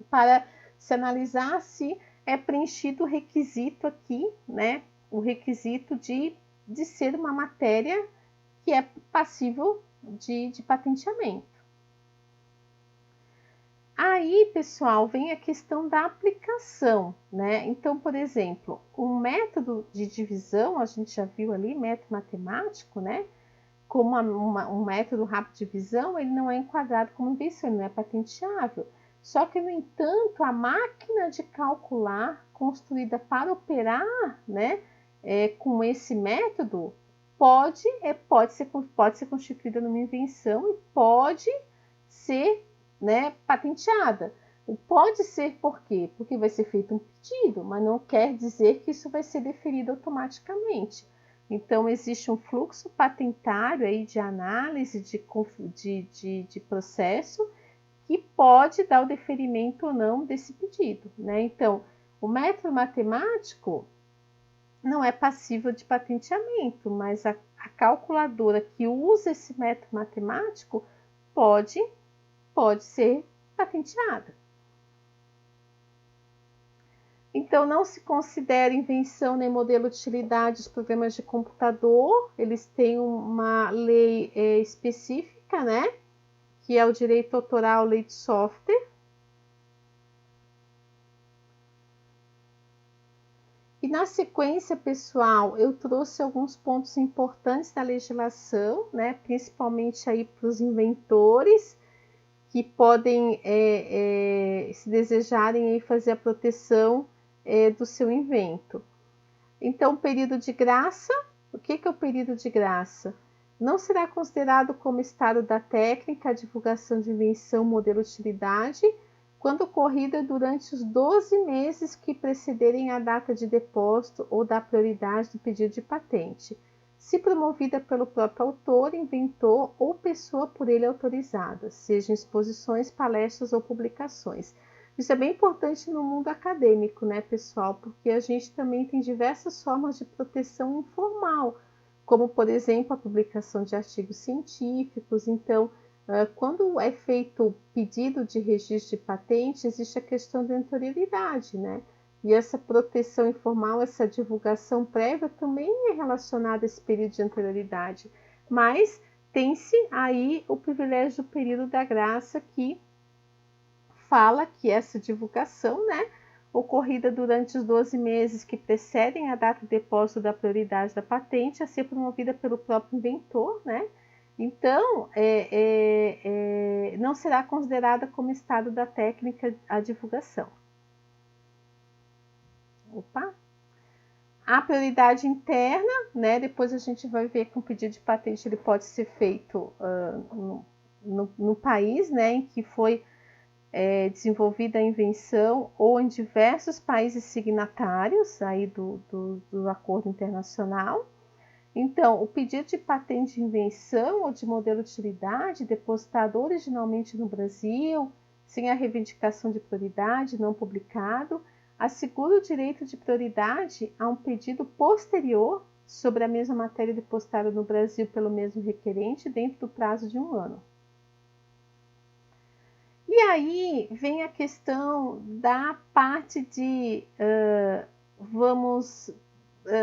para se analisar se é preenchido o requisito aqui, né, o requisito de ser uma matéria que é passível de patenteamento. Aí, pessoal, vem a questão da aplicação, né? Então, por exemplo, o método de divisão, a gente já viu ali, método matemático, né? Como um método rápido de divisão, ele não é enquadrado como invenção, ele não é patenteável. Só que, no entanto, a máquina de calcular construída para operar, né, com esse método pode ser constituída numa invenção e pode ser, né, patenteada. Pode ser por quê? Porque vai ser feito um pedido, mas não quer dizer que isso vai ser deferido automaticamente. Então, existe um fluxo patentário aí de análise de processo que pode dar o deferimento ou não desse pedido, né? Então, o método matemático não é passível de patenteamento, mas a calculadora que usa esse método matemático pode ser patenteada. Então, não se considera invenção nem modelo de utilidade os programas de computador, eles têm uma lei específica, né? Que é o direito autoral, lei de software. E na sequência, pessoal, eu trouxe alguns pontos importantes da legislação, né? Principalmente aí para os inventores, que podem, se desejarem, aí fazer a proteção do seu invento. Então, período de graça. O que é o período de graça? Não será considerado como estado da técnica a divulgação de invenção, modelo de utilidade, quando ocorrida durante os 12 meses que precederem a data de depósito ou da prioridade do pedido de patente, se promovida pelo próprio autor, inventor ou pessoa por ele autorizada, seja em exposições, palestras ou publicações. Isso é bem importante no mundo acadêmico, né, pessoal? Porque a gente também tem diversas formas de proteção informal, como, por exemplo, a publicação de artigos científicos. Então, quando é feito pedido de registro de patente, existe a questão da anterioridade, né? E essa proteção informal, essa divulgação prévia também é relacionada a esse período de anterioridade. Mas tem-se aí o privilégio do período da graça, que fala que essa divulgação, né, ocorrida durante os 12 meses que precedem a data de depósito da prioridade da patente, a ser promovida pelo próprio inventor, né? Então, não será considerada como estado da técnica a divulgação. Opa! A prioridade interna, né? Depois a gente vai ver que um pedido de patente ele pode ser feito no país, né, em que foi desenvolvida a invenção ou em diversos países signatários aí do acordo internacional. Então, o pedido de patente de invenção ou de modelo de utilidade depositado originalmente no Brasil, sem a reivindicação de prioridade, não publicado, assegura o direito de prioridade a um pedido posterior sobre a mesma matéria depositada no Brasil pelo mesmo requerente dentro do prazo de 1 ano. E aí vem a questão da parte de, vamos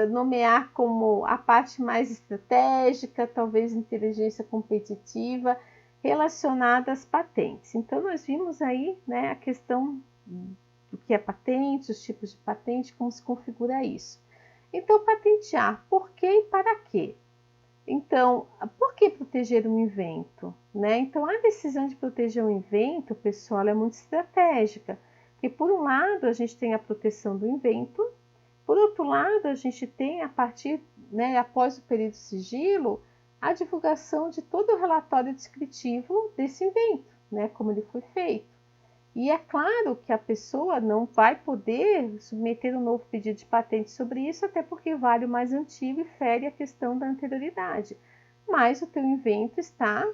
nomear como a parte mais estratégica, talvez inteligência competitiva, relacionada às patentes. Então, nós vimos aí, né, a questão do que é patente, os tipos de patente, como se configura isso. Então, patentear, por quê e para quê? Então, por que proteger um invento? Né? Então, a decisão de proteger um invento, pessoal, é muito estratégica, porque por um lado a gente tem a proteção do invento, por outro lado a gente tem, a partir, né, após o período de sigilo, a divulgação de todo o relatório descritivo desse invento, né, como ele foi feito. E é claro que a pessoa não vai poder submeter um novo pedido de patente sobre isso, até porque vale o mais antigo e fere a questão da anterioridade. Mas o teu invento está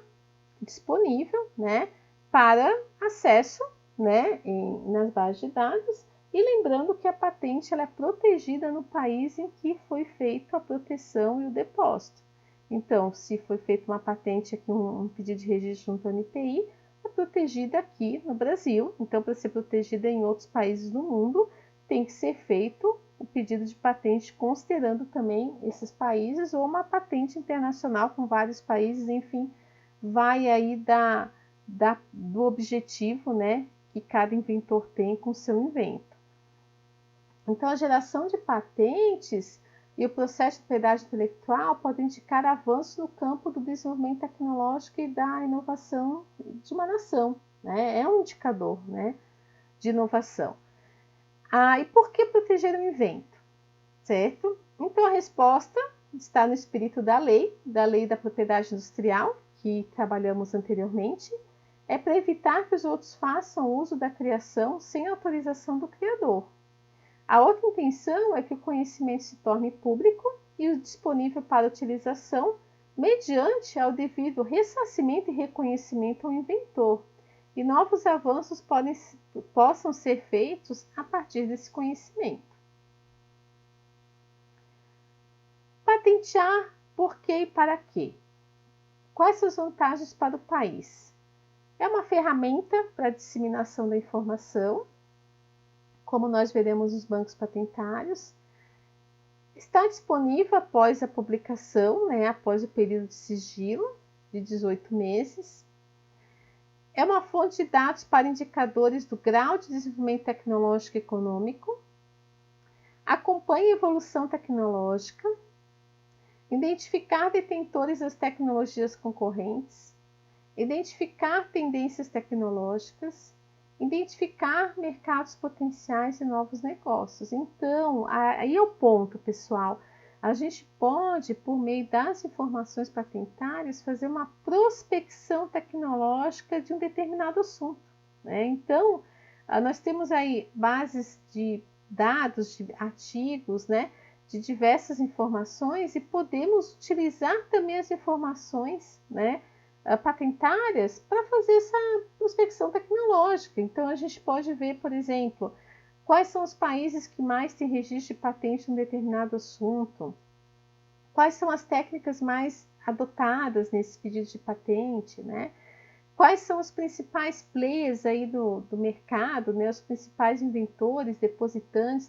disponível, né, para acesso, né, nas bases de dados. E lembrando que a patente ela é protegida no país em que foi feita a proteção e o depósito. Então, se foi feita uma patente aqui, um pedido de registro junto ao NPI, é protegida aqui no Brasil. Então, para ser protegida em outros países do mundo, tem que ser feito o pedido de patente considerando também esses países, ou uma patente internacional com vários países, enfim, vai aí do objetivo, né, que cada inventor tem com o seu invento. Então, a geração de patentes e o processo de propriedade intelectual podem indicar avanços no campo do desenvolvimento tecnológico e da inovação de uma nação, né? É um indicador, né, de inovação. E por que proteger o invento? Certo? Então, a resposta está no espírito da lei da propriedade industrial, que trabalhamos anteriormente, é para evitar que os outros façam uso da criação sem autorização do criador. A outra intenção é que o conhecimento se torne público e disponível para utilização mediante ao devido ressarcimento e reconhecimento ao inventor, e novos avanços possam ser feitos a partir desse conhecimento. Patentear, por quê e para quê? Quais são as vantagens para o país? É uma ferramenta para a disseminação da informação, como nós veremos nos bancos patentários. Está disponível após a publicação, né, após o período de sigilo de 18 meses. É uma fonte de dados para indicadores do grau de desenvolvimento tecnológico e econômico. Acompanha a evolução tecnológica. Identificar detentores das tecnologias concorrentes. Identificar tendências tecnológicas. Identificar mercados potenciais e novos negócios. Então, aí é o ponto, pessoal. A gente pode, por meio das informações patentárias, fazer uma prospecção tecnológica de um determinado assunto, né? Então, nós temos aí bases de dados, de artigos, né, de diversas informações, e podemos utilizar também as informações, né, patentárias para fazer essa prospecção tecnológica. Então, a gente pode ver, por exemplo, quais são os países que mais têm registro de patente em um determinado assunto, quais são as técnicas mais adotadas nesse pedido de patente, né? Quais são os principais players aí do mercado, né? Os principais inventores, depositantes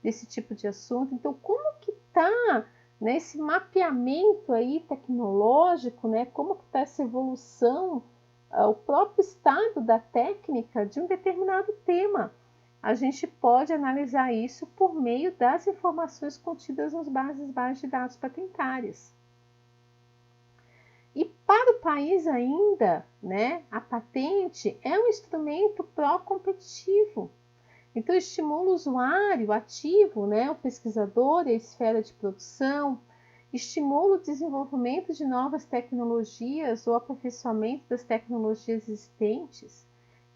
desse tipo de assunto. Então, como que está, né, esse mapeamento aí tecnológico, né? Como que está essa evolução, o próprio estado da técnica de um determinado tema? A gente pode analisar isso por meio das informações contidas nas bases de dados patentárias. E para o país ainda, né, a patente é um instrumento pró-competitivo. Então, estimula o usuário ativo, né, o pesquisador e a esfera de produção, estimula o desenvolvimento de novas tecnologias ou aperfeiçoamento das tecnologias existentes,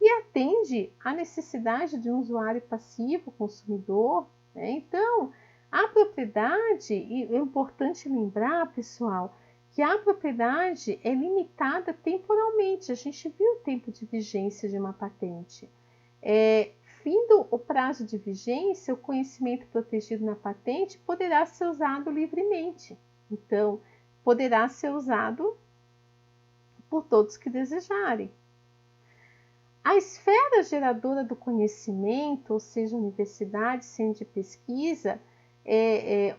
e atende à necessidade de um usuário passivo, consumidor, né? Então, a propriedade, e é importante lembrar, pessoal, que a propriedade é limitada temporalmente. A gente viu o tempo de vigência de uma patente. Findo o prazo de vigência, o conhecimento protegido na patente poderá ser usado livremente. Então, poderá ser usado por todos que desejarem. A esfera geradora do conhecimento, ou seja, universidade, centro de pesquisa,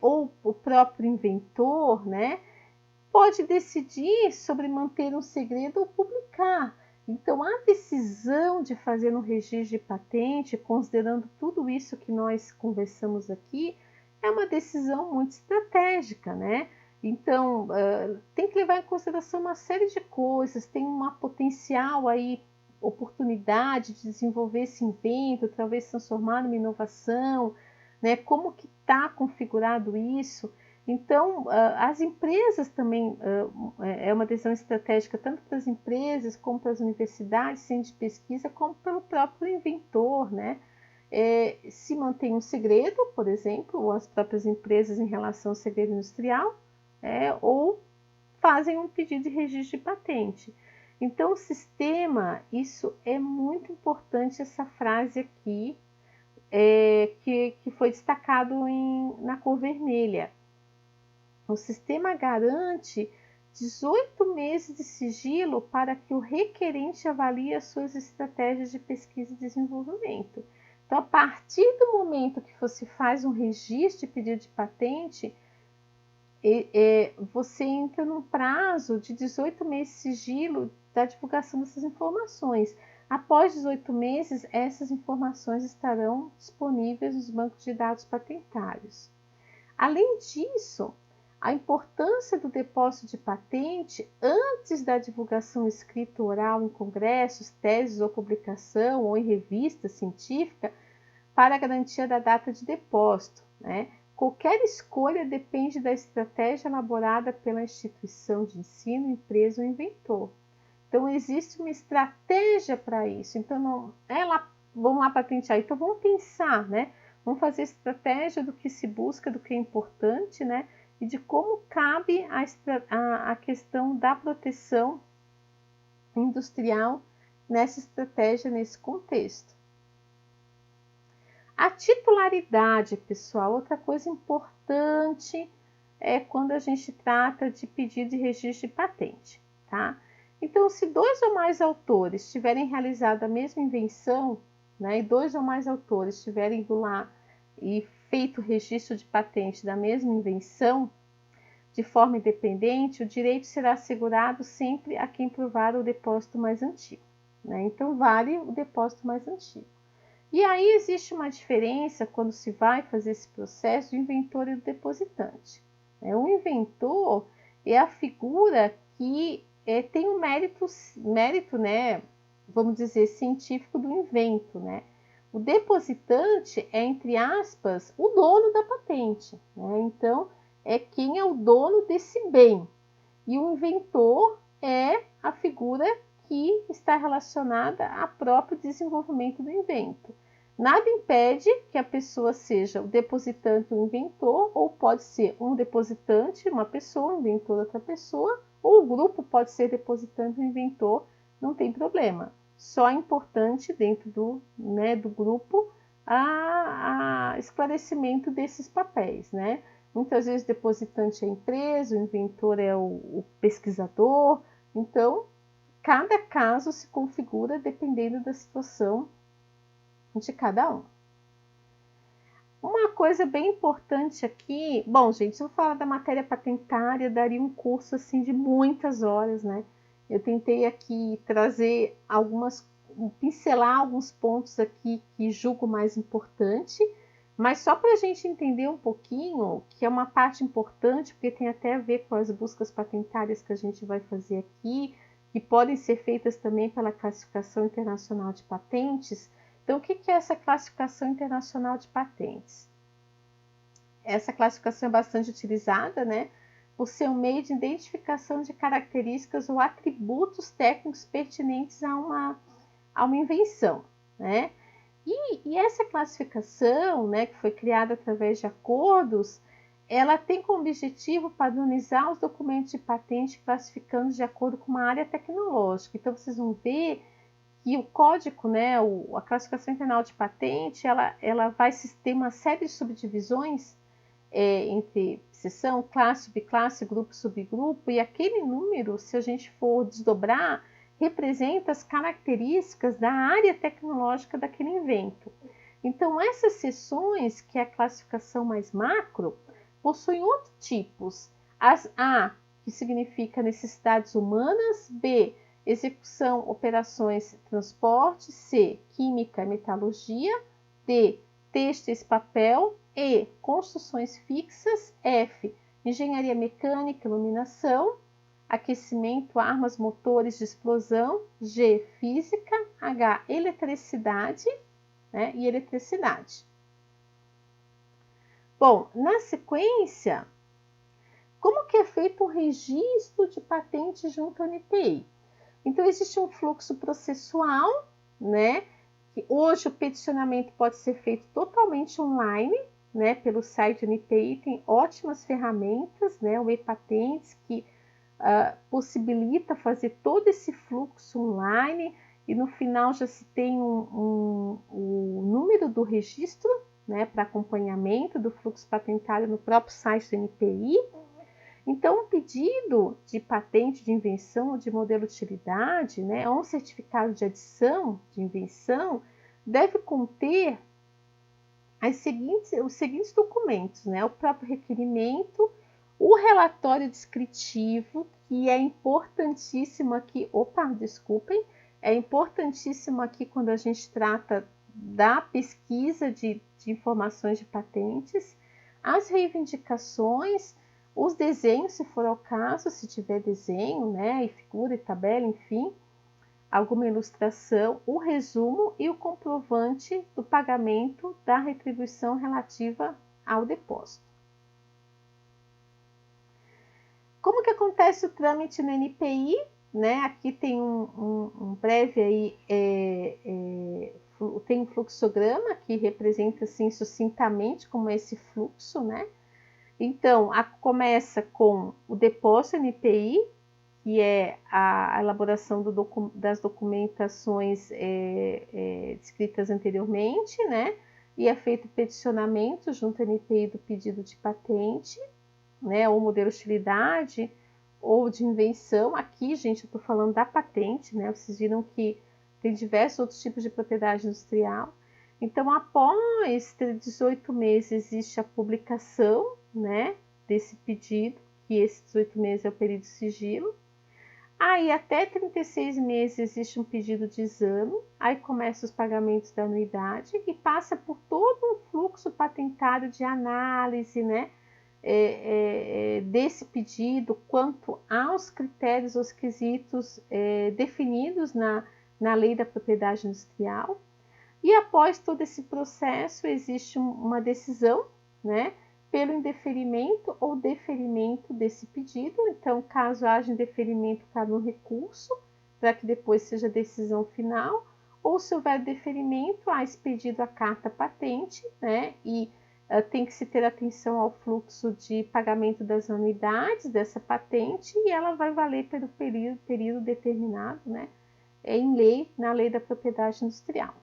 ou o próprio inventor, né, pode decidir sobre manter um segredo ou publicar. Então, a decisão de fazer um registro de patente, considerando tudo isso que nós conversamos aqui, é uma decisão muito estratégica, né? Então, tem que levar em consideração uma série de coisas, tem uma potencial aí, oportunidade de desenvolver esse invento, talvez transformar numa inovação, né? Como que está configurado isso? Então, as empresas também, é uma decisão estratégica tanto para as empresas, como para as universidades, centros de pesquisa, como pelo próprio inventor, né? Se mantém um segredo, por exemplo, ou as próprias empresas em relação ao segredo industrial, ou fazem um pedido de registro de patente. Então, o sistema, isso é muito importante, essa frase aqui, que foi destacado na cor vermelha. O sistema garante 18 meses de sigilo para que o requerente avalie as suas estratégias de pesquisa e desenvolvimento. Então, a partir do momento que você faz um registro de pedido de patente, você entra num prazo de 18 meses de sigilo da divulgação dessas informações. Após 18 meses, essas informações estarão disponíveis nos bancos de dados patentários. Além disso, a importância do depósito de patente antes da divulgação escrita ou oral em congressos, teses ou publicação ou em revista científica para a garantia da data de depósito, né? Qualquer escolha depende da estratégia elaborada pela instituição de ensino, empresa ou inventor. Então, existe uma estratégia para isso. Então, não é lá, vamos lá patentear. Então, vamos pensar, né? Vamos fazer estratégia do que se busca, do que é importante, né? E de como cabe a questão da proteção industrial nessa estratégia, nesse contexto. A titularidade, pessoal, outra coisa importante é quando a gente trata de pedido de registro de patente, tá? Então, se 2 ou mais autores tiverem realizado a mesma invenção, né, e 2 ou mais autores tiverem ido lá e feito o registro de patente da mesma invenção, de forma independente, o direito será assegurado sempre a quem provar o depósito mais antigo, né? Então, vale o depósito mais antigo. E aí existe uma diferença quando se vai fazer esse processo do inventor e do depositante. O inventor é a figura que tem um mérito, né, vamos dizer, científico do invento, né? O depositante é, entre aspas, o dono da patente, né? Então, é quem é o dono desse bem. E o inventor é a figura que está relacionada ao próprio desenvolvimento do invento. Nada impede que a pessoa seja o depositante ou o inventor, ou pode ser um depositante, uma pessoa, um inventor, outra pessoa, ou o grupo pode ser depositante ou inventor, não tem problema. Só é importante dentro do grupo a esclarecimento desses papéis, né? Muitas vezes o depositante é a empresa, o inventor é o pesquisador. Então, cada caso se configura dependendo da situação de cada um. Uma coisa bem importante aqui, bom, gente, se eu falar da matéria patentária, daria um curso assim de muitas horas, né? Eu tentei aqui trazer pincelar alguns pontos aqui que julgo mais importante, mas só para a gente entender um pouquinho, que é uma parte importante, porque tem até a ver com as buscas patentárias que a gente vai fazer aqui, que podem ser feitas também pela Classificação Internacional de Patentes. Então, o que é essa Classificação Internacional de Patentes? Essa classificação é bastante utilizada, né, por ser um meio de identificação de características ou atributos técnicos pertinentes a a uma invenção, né? E essa classificação, né, que foi criada através de acordos, ela tem como objetivo padronizar os documentos de patente, classificando de acordo com uma área tecnológica. Então, vocês vão ver que o código, né, a classificação internacional de patente, ela vai ter uma série de subdivisões entre seção, classe, subclasse, grupo, subgrupo, e aquele número, se a gente for desdobrar, representa as características da área tecnológica daquele invento. Então, essas seções, que é a classificação mais macro, possuem outros tipos. As A, que significa necessidades humanas, B, execução, operações, transporte, C, química, metalurgia, D, têxteis, papel, E, construções fixas, F, engenharia mecânica, iluminação, aquecimento, armas, motores de explosão, G, física, H, eletricidade, né, e eletricidade. Bom, na sequência, como que é feito o registro de patente junto à ANPI? Então, existe um fluxo processual, né? Que hoje o peticionamento pode ser feito totalmente online, né? Pelo site do ANPI, tem ótimas ferramentas, né? O e-patentes, que possibilita fazer todo esse fluxo online, e no final já se tem o número do registro, né? Para acompanhamento do fluxo patentário no próprio site do ANPI. Então, um pedido de patente de invenção ou de modelo de utilidade, né, ou um certificado de adição de invenção, deve conter os seguintes documentos, né, o próprio requerimento, o relatório descritivo, que é importantíssimo aqui, é importantíssimo aqui quando a gente trata da pesquisa de informações de patentes, as reivindicações, os desenhos, se for ao caso, se tiver desenho, né, e figura e tabela, enfim, alguma ilustração, o resumo e o comprovante do pagamento da retribuição relativa ao depósito. Como que acontece o trâmite no NPI? Né? Aqui tem um breve aí, tem um fluxograma que representa assim sucintamente como é esse fluxo, né? Então, começa com o depósito NPI, que é a elaboração das documentações descritas anteriormente, né? E é feito o peticionamento junto ao NPI do pedido de patente, né? Ou modelo de utilidade, ou de invenção. Aqui, gente, eu estou falando da patente, né? Vocês viram que tem diversos outros tipos de propriedade industrial. Então, após 18 meses, existe a publicação, né, desse pedido, que esses 18 meses é o período de sigilo. Aí, até 36 meses, existe um pedido de exame, aí começam os pagamentos da anuidade e passa por todo um fluxo patentário de análise, né, desse pedido, quanto aos critérios, aos quesitos definidos na lei da propriedade industrial. E após todo esse processo, existe uma decisão, né, pelo indeferimento ou deferimento desse pedido. Então, caso haja indeferimento, cabe um recurso para que depois seja a decisão final, ou se houver deferimento, há expedido a carta patente, né, e tem que se ter atenção ao fluxo de pagamento das anuidades dessa patente, e ela vai valer pelo período determinado, né, em lei, na lei da propriedade industrial.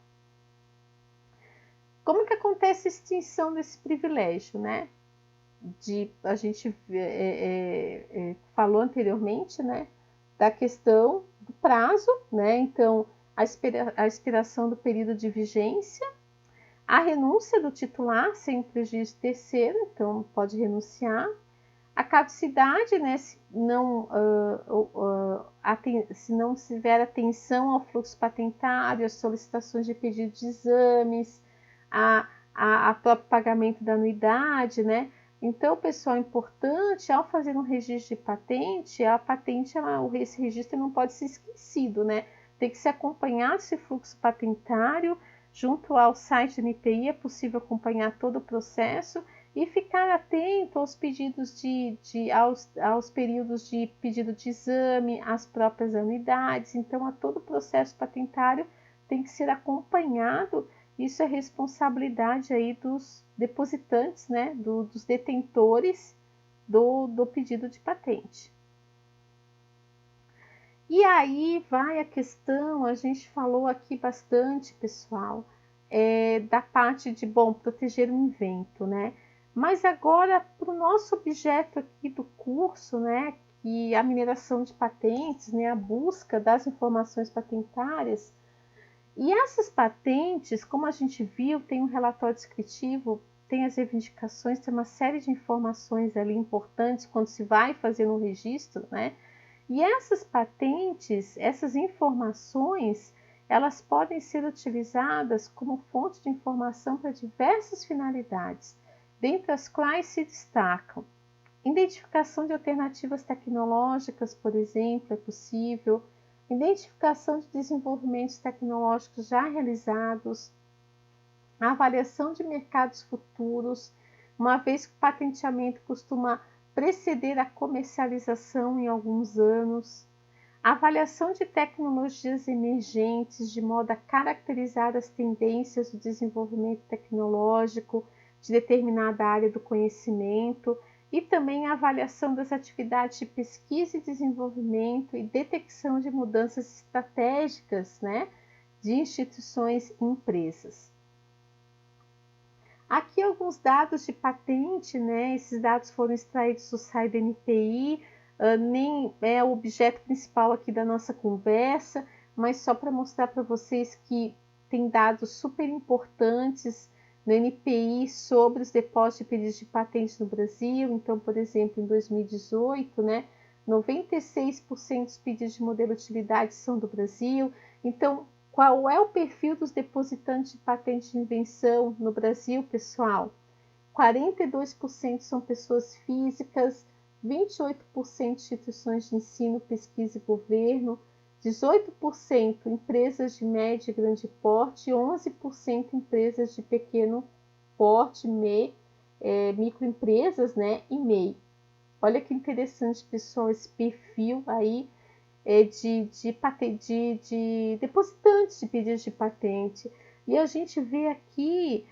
Como que acontece a extinção desse privilégio, né? A gente falou anteriormente, né, da questão do prazo, né? Então, a expiração do período de vigência, a renúncia do titular sem prejuízo de terceiro, então pode renunciar, a caducidade, né, se não tiver atenção ao fluxo patentário, as solicitações de pedido de exames, a próprio pagamento da anuidade, né? Então, pessoal, é importante, ao fazer um registro de patente, esse registro não pode ser esquecido, né? Tem que ser acompanhado esse fluxo patentário, junto ao site do NPI é possível acompanhar todo o processo e ficar atento aos pedidos aos períodos de pedido de exame, às próprias anuidades. Então, a todo o processo patentário tem que ser acompanhado. Isso é responsabilidade aí dos depositantes, né, dos detentores do pedido de patente. E aí vai a questão, a gente falou aqui bastante, pessoal, da parte de, bom, proteger o invento, né? Mas agora, para o nosso objeto aqui do curso, né, que a mineração de patentes, né, a busca das informações patentárias, e essas patentes, como a gente viu, tem um relatório descritivo, tem as reivindicações, tem uma série de informações ali importantes quando se vai fazer um registro, né? E essas patentes, essas informações, elas podem ser utilizadas como fonte de informação para diversas finalidades, dentre as quais se destacam identificação de alternativas tecnológicas, por exemplo, é possível, identificação de desenvolvimentos tecnológicos já realizados, a avaliação de mercados futuros, uma vez que o patenteamento costuma preceder a comercialização em alguns anos, a avaliação de tecnologias emergentes, de modo a caracterizar as tendências do desenvolvimento tecnológico de determinada área do conhecimento, e também a avaliação das atividades de pesquisa e desenvolvimento e detecção de mudanças estratégicas, né, de instituições e empresas. Aqui alguns dados de patente, né? Esses dados foram extraídos do site da NPI, nem é o objeto principal aqui da nossa conversa, mas só para mostrar para vocês que tem dados super importantes no NPI sobre os depósitos de pedidos de patente no Brasil. Então, por exemplo, em 2018, né, 96% dos pedidos de modelo de utilidade são do Brasil. Então, qual é o perfil dos depositantes de patente de invenção no Brasil, pessoal? 42% são pessoas físicas, 28% instituições de ensino, pesquisa e governo, 18% empresas de médio e grande porte, 11% empresas de pequeno porte, microempresas, né, e MEI. Olha que interessante, pessoal, esse perfil aí de depositantes de pedidos de patente. E a gente vê aqui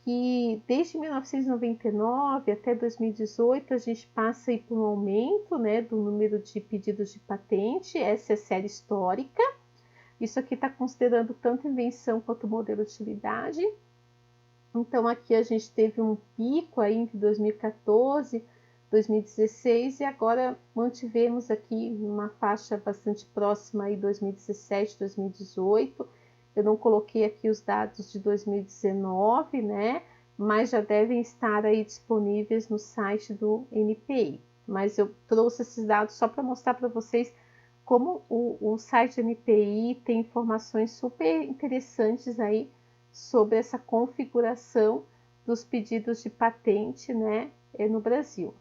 que desde 1999 até 2018 a gente passa aí por um aumento, né, do número de pedidos de patente. Essa é a série histórica. Isso aqui está considerando tanto invenção quanto modelo de utilidade. Então aqui a gente teve um pico aí entre 2014 2016 e agora mantivemos aqui uma faixa bastante próxima aí 2017, 2018. Eu não coloquei aqui os dados de 2019, né? Mas já devem estar aí disponíveis no site do NPI. Mas eu trouxe esses dados só para mostrar para vocês como o site do NPI tem informações super interessantes aí sobre essa configuração dos pedidos de patente, né, no Brasil.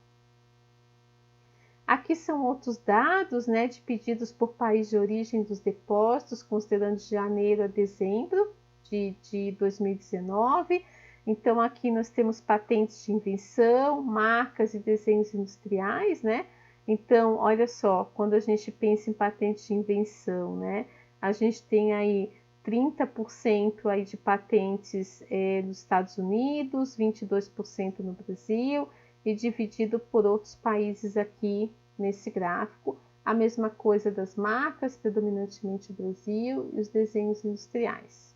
Aqui são outros dados, né, de pedidos por país de origem dos depósitos, considerando de janeiro a dezembro de 2019. Então, aqui nós temos patentes de invenção, marcas e desenhos industriais, né? Então, olha só, quando a gente pensa em patente de invenção, né, a gente tem aí 30% aí de patentes nos Estados Unidos, 22% no Brasil, e dividido por outros países aqui nesse gráfico. A mesma coisa das marcas, predominantemente o Brasil, e os desenhos industriais.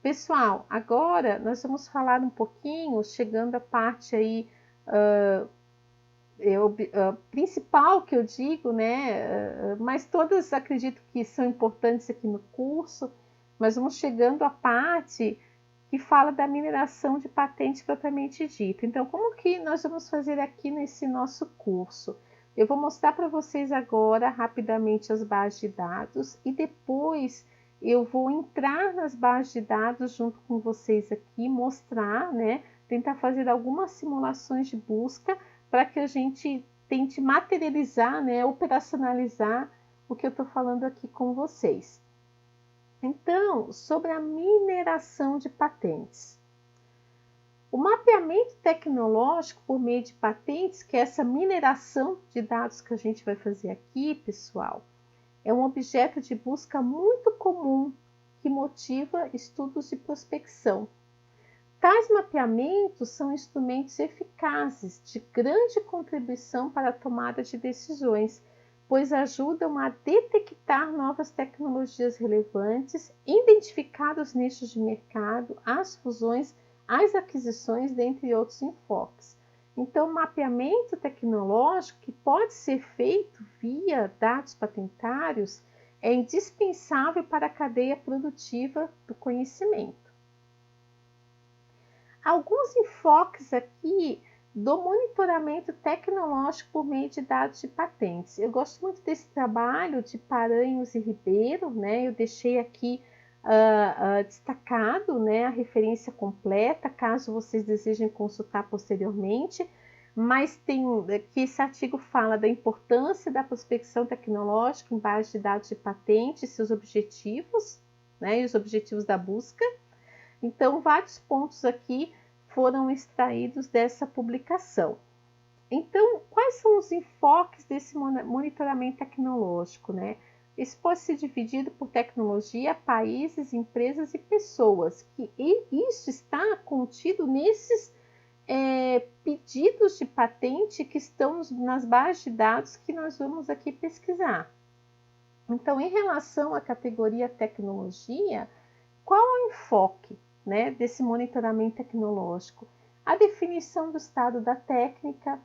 Pessoal, agora nós vamos falar um pouquinho, chegando à parte aí principal que eu digo, né? Mas todas acredito que são importantes aqui no curso, mas vamos chegando à parte que fala da mineração de patentes propriamente dita. Então, como que nós vamos fazer aqui nesse nosso curso? Eu vou mostrar para vocês agora rapidamente as bases de dados e depois eu vou entrar nas bases de dados junto com vocês aqui, mostrar, né? Tentar fazer algumas simulações de busca para que a gente tente materializar, né? Operacionalizar o que eu estou falando aqui com vocês. Então, sobre a mineração de patentes. O mapeamento tecnológico por meio de patentes, que é essa mineração de dados que a gente vai fazer aqui, pessoal, é um objeto de busca muito comum que motiva estudos de prospecção. Tais mapeamentos são instrumentos eficazes de grande contribuição para a tomada de decisões, pois ajudam a detectar novas tecnologias relevantes, identificar os nichos de mercado, as fusões, as aquisições, dentre outros enfoques. Então, o mapeamento tecnológico, que pode ser feito via dados patentários, é indispensável para a cadeia produtiva do conhecimento. Alguns enfoques aqui do monitoramento tecnológico por meio de dados de patentes. Eu gosto muito desse trabalho de Paranhos e Ribeiro, né? Eu deixei aqui destacado, né, a referência completa, caso vocês desejem consultar posteriormente, mas tem que esse artigo fala da importância da prospecção tecnológica em base de dados de patente, seus objetivos, né, e os objetivos da busca. Então, vários pontos aqui foram extraídos dessa publicação. Então, quais são os enfoques desse monitoramento tecnológico, né? Isso pode ser dividido por tecnologia, países, empresas e pessoas, que isso está contido nesses pedidos de patente que estão nas bases de dados que nós vamos aqui pesquisar. Então, em relação à categoria tecnologia, qual é o enfoque, né, desse monitoramento tecnológico? A definição do estado da técnica,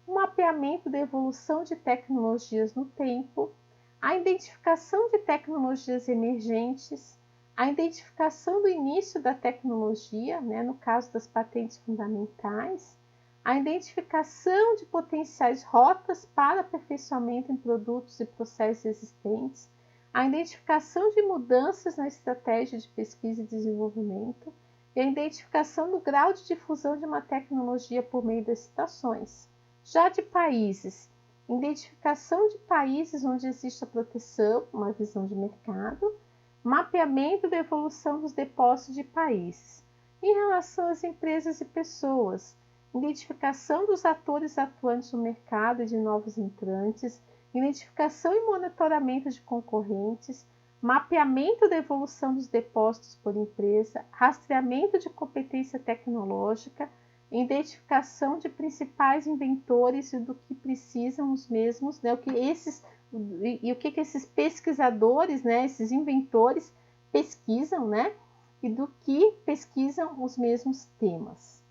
o mapeamento da evolução de tecnologias no tempo, a identificação de tecnologias emergentes, a identificação do início da tecnologia, né, no caso das patentes fundamentais, a identificação de potenciais rotas para aperfeiçoamento em produtos e processos existentes, a identificação de mudanças na estratégia de pesquisa e desenvolvimento e a identificação do grau de difusão de uma tecnologia por meio das citações. Já de países, identificação de países onde existe a proteção, uma visão de mercado, mapeamento da evolução dos depósitos de países. Em relação às empresas e pessoas, identificação dos atores atuantes no mercado e de novos entrantes, identificação e monitoramento de concorrentes, mapeamento da evolução dos depósitos por empresa, rastreamento de competência tecnológica, identificação de principais inventores e do que precisam os mesmos, né, o que esses pesquisadores, né, esses inventores pesquisam, né, e do que pesquisam os mesmos temas.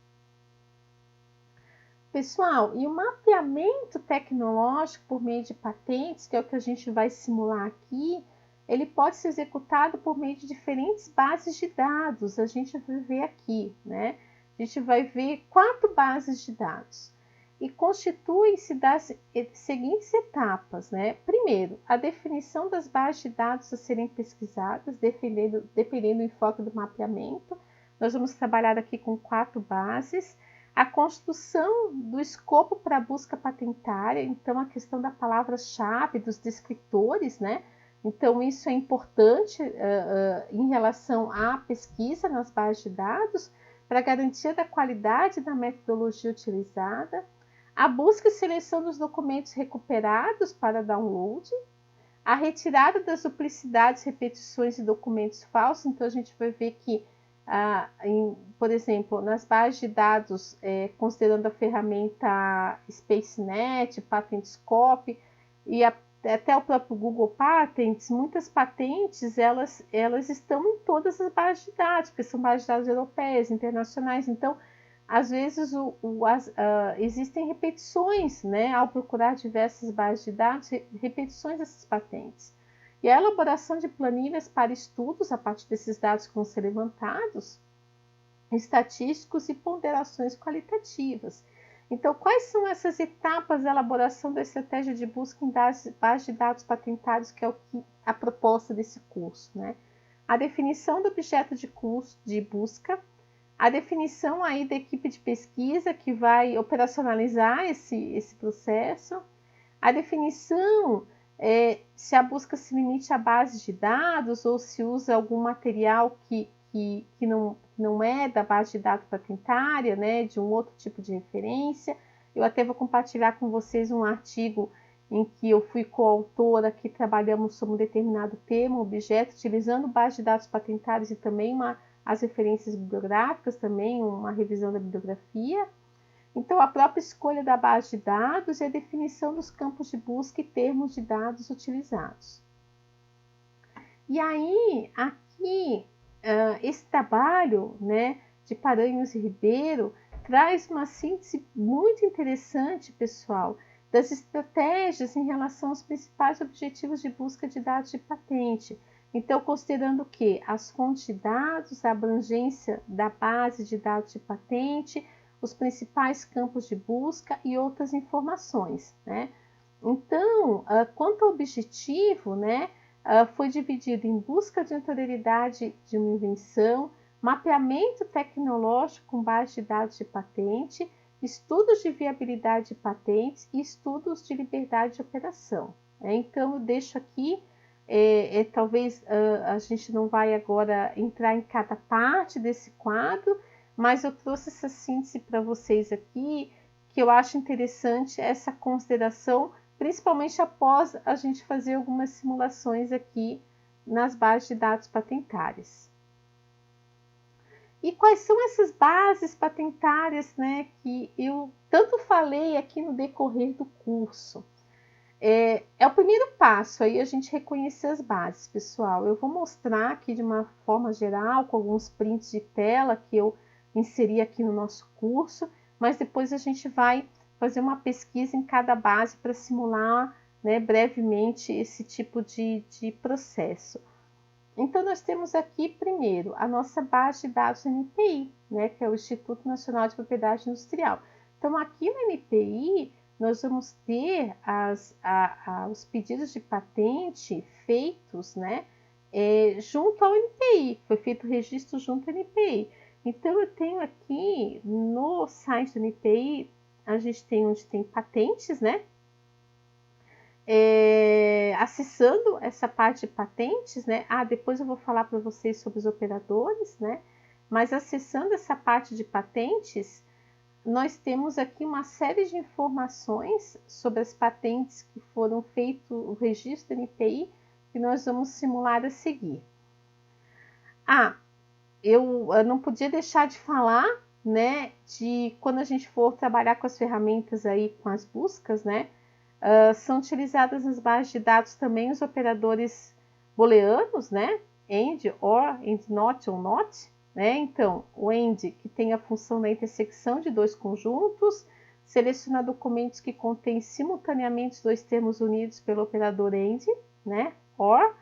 Pessoal, e o mapeamento tecnológico por meio de patentes, que é o que a gente vai simular aqui, ele pode ser executado por meio de diferentes bases de dados. A gente vai ver aqui, né? A gente vai ver 4 bases de dados. E constituem-se das seguintes etapas, né? Primeiro, a definição das bases de dados a serem pesquisadas, dependendo do enfoque do mapeamento. Nós vamos trabalhar aqui com 4 bases. A construção do escopo para a busca patentária, então a questão da palavra-chave, dos descritores, né? Então isso é importante em relação à pesquisa nas bases de dados, para a garantia da qualidade da metodologia utilizada, a busca e seleção dos documentos recuperados para download, a retirada das duplicidades, repetições e documentos falsos. Então a gente vai ver que por exemplo, nas bases de dados, considerando a ferramenta SpaceNet, PatentScope e até o próprio Google Patents, muitas patentes elas estão em todas as bases de dados, porque são bases de dados europeias, internacionais. Então, às vezes existem repetições, né, ao procurar diversas bases de dados, repetições dessas patentes. E a elaboração de planilhas para estudos a partir desses dados que vão ser levantados, estatísticos e ponderações qualitativas. Então, quais são essas etapas da elaboração da estratégia de busca em bases de dados patentários, que é a proposta desse curso, né? A definição do objeto de busca, a definição aí da equipe de pesquisa que vai operacionalizar esse processo, a definição se a busca se limite a bases de dados ou se usa algum material que não é da base de dados patentária, né, de um outro tipo de referência. Eu até vou compartilhar com vocês um artigo em que eu fui coautora, que trabalhamos sobre um determinado tema, objeto, utilizando base de dados patentários e também as referências bibliográficas, também uma revisão da bibliografia. Então, a própria escolha da base de dados e a definição dos campos de busca e termos de dados utilizados. E aí, aqui, esse trabalho, né, de Paranhos e Ribeiro traz uma síntese muito interessante, pessoal, das estratégias em relação aos principais objetivos de busca de dados de patente. Então, considerando que as fontes de dados, a abrangência da base de dados de patente, os principais campos de busca e outras informações, né? Então, quanto ao objetivo, né, foi dividido em busca de anterioridade de uma invenção, mapeamento tecnológico com base de dados de patente, estudos de viabilidade de patentes e estudos de liberdade de operação. Então, eu deixo aqui, talvez a gente não vai agora entrar em cada parte desse quadro, mas eu trouxe essa síntese para vocês aqui, que eu acho interessante essa consideração, principalmente após a gente fazer algumas simulações aqui nas bases de dados patentárias. E quais são essas bases patentárias, né, que eu tanto falei aqui no decorrer do curso? É o primeiro passo aí a gente reconhecer as bases, pessoal. Eu vou mostrar aqui de uma forma geral, com alguns prints de tela que eu inseri aqui no nosso curso, mas depois a gente vai fazer uma pesquisa em cada base para simular, né, brevemente esse tipo de processo. Então, nós temos aqui, primeiro, a nossa base de dados NPI, né, que é o Instituto Nacional de Propriedade Industrial. Então, aqui no NPI, nós vamos ter os pedidos de patente feitos, né, junto ao NPI, foi feito o registro junto ao NPI. Então, eu tenho aqui no site do NPI, a gente tem onde tem patentes, né? Acessando essa parte de patentes, né? Depois eu vou falar para vocês sobre os operadores, né? Mas acessando essa parte de patentes, nós temos aqui uma série de informações sobre as patentes que foram feito o registro do NPI, que nós vamos simular a seguir. Eu não podia deixar de falar, né, de quando a gente for trabalhar com as ferramentas aí, com as buscas, né, são utilizadas nas bases de dados também os operadores booleanos, né, AND, OR, AND NOT ou NOT, né, então o AND, que tem a função da intersecção de dois conjuntos, seleciona documentos que contêm simultaneamente dois termos unidos pelo operador AND, né, OR,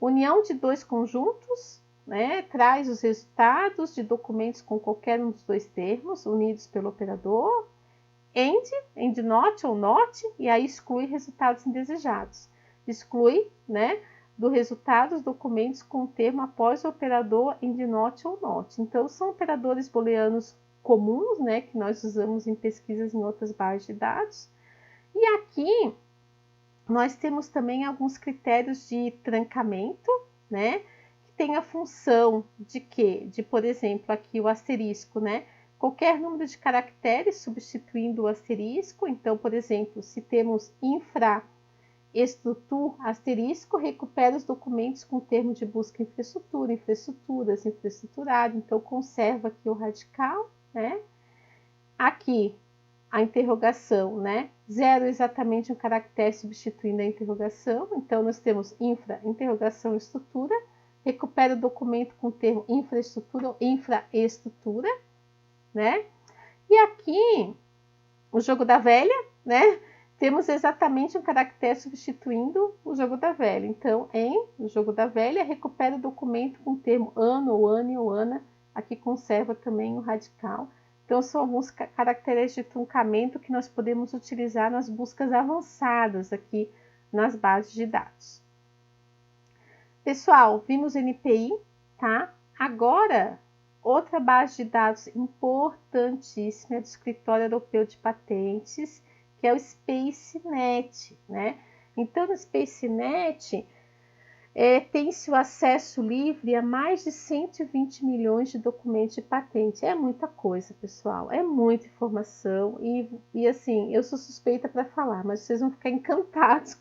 união de dois conjuntos, né, traz os resultados de documentos com qualquer um dos dois termos unidos pelo operador, AND NOT ou NOT, e aí exclui resultados indesejados. Exclui, né, do resultado os documentos com o termo após o operador AND NOT ou NOT. Então, são operadores booleanos comuns, né, que nós usamos em pesquisas em outras bases de dados. E aqui, nós temos também alguns critérios de trancamento, né, que tem a função de quê? De, por exemplo, aqui o asterisco, né, qualquer número de caracteres substituindo o asterisco. Então, por exemplo, se temos infraestrutura asterisco, recupera os documentos com o termo de busca infraestrutura, infraestruturas, infraestruturado. Então, conserva aqui o radical, né? Aqui, a interrogação, né? Zero exatamente um caractere substituindo a interrogação. Então, nós temos infra, interrogação, estrutura. Recupera o documento com o termo infraestrutura ou infraestrutura, né? E aqui, o jogo da velha, né? Temos exatamente um caractere substituindo o jogo da velha. Então, o jogo da velha, recupera o documento com o termo ano ou ane ou ana. Aqui conserva também o radical. Então, são alguns caracteres de truncamento que nós podemos utilizar nas buscas avançadas aqui nas bases de dados. Pessoal, vimos NPI, tá? Agora, outra base de dados importantíssima é do Escritório Europeu de Patentes, que é o SpaceNet, né? Então, no SpaceNet, tem-se o acesso livre a mais de 120 milhões de documentos de patente. É muita coisa, pessoal, é muita informação e assim, eu sou suspeita para falar, mas vocês vão ficar encantados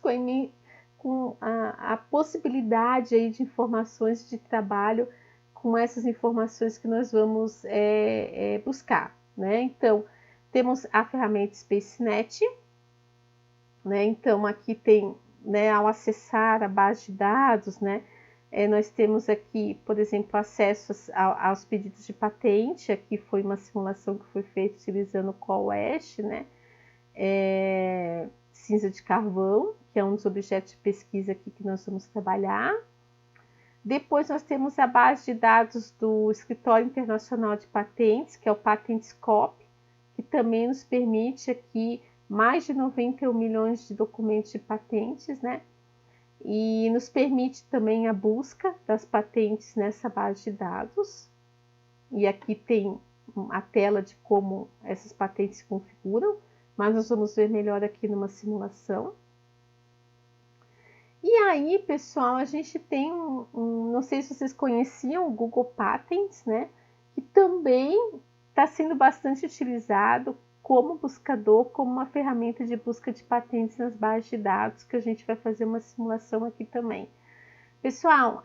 com a possibilidade aí de informações de trabalho com essas informações que nós vamos buscar, né? Então, temos a ferramenta SpaceNet, né? Então, aqui tem, né, ao acessar a base de dados, né, nós temos aqui, por exemplo, acesso aos pedidos de patente. Aqui foi uma simulação que foi feita utilizando o CollWesh, né, cinza de carvão, que é um dos objetos de pesquisa aqui que nós vamos trabalhar. Depois nós temos a base de dados do Escritório Internacional de Patentes, que é o PatentScope, que também nos permite aqui mais de 91 milhões de documentos de patentes, né? E nos permite também a busca das patentes nessa base de dados. E aqui tem a tela de como essas patentes se configuram, mas nós vamos ver melhor aqui numa simulação. E aí, pessoal, a gente tem não sei se vocês conheciam o Google Patents, né? Que também está sendo bastante utilizado como buscador, como uma ferramenta de busca de patentes nas bases de dados, que a gente vai fazer uma simulação aqui também. Pessoal,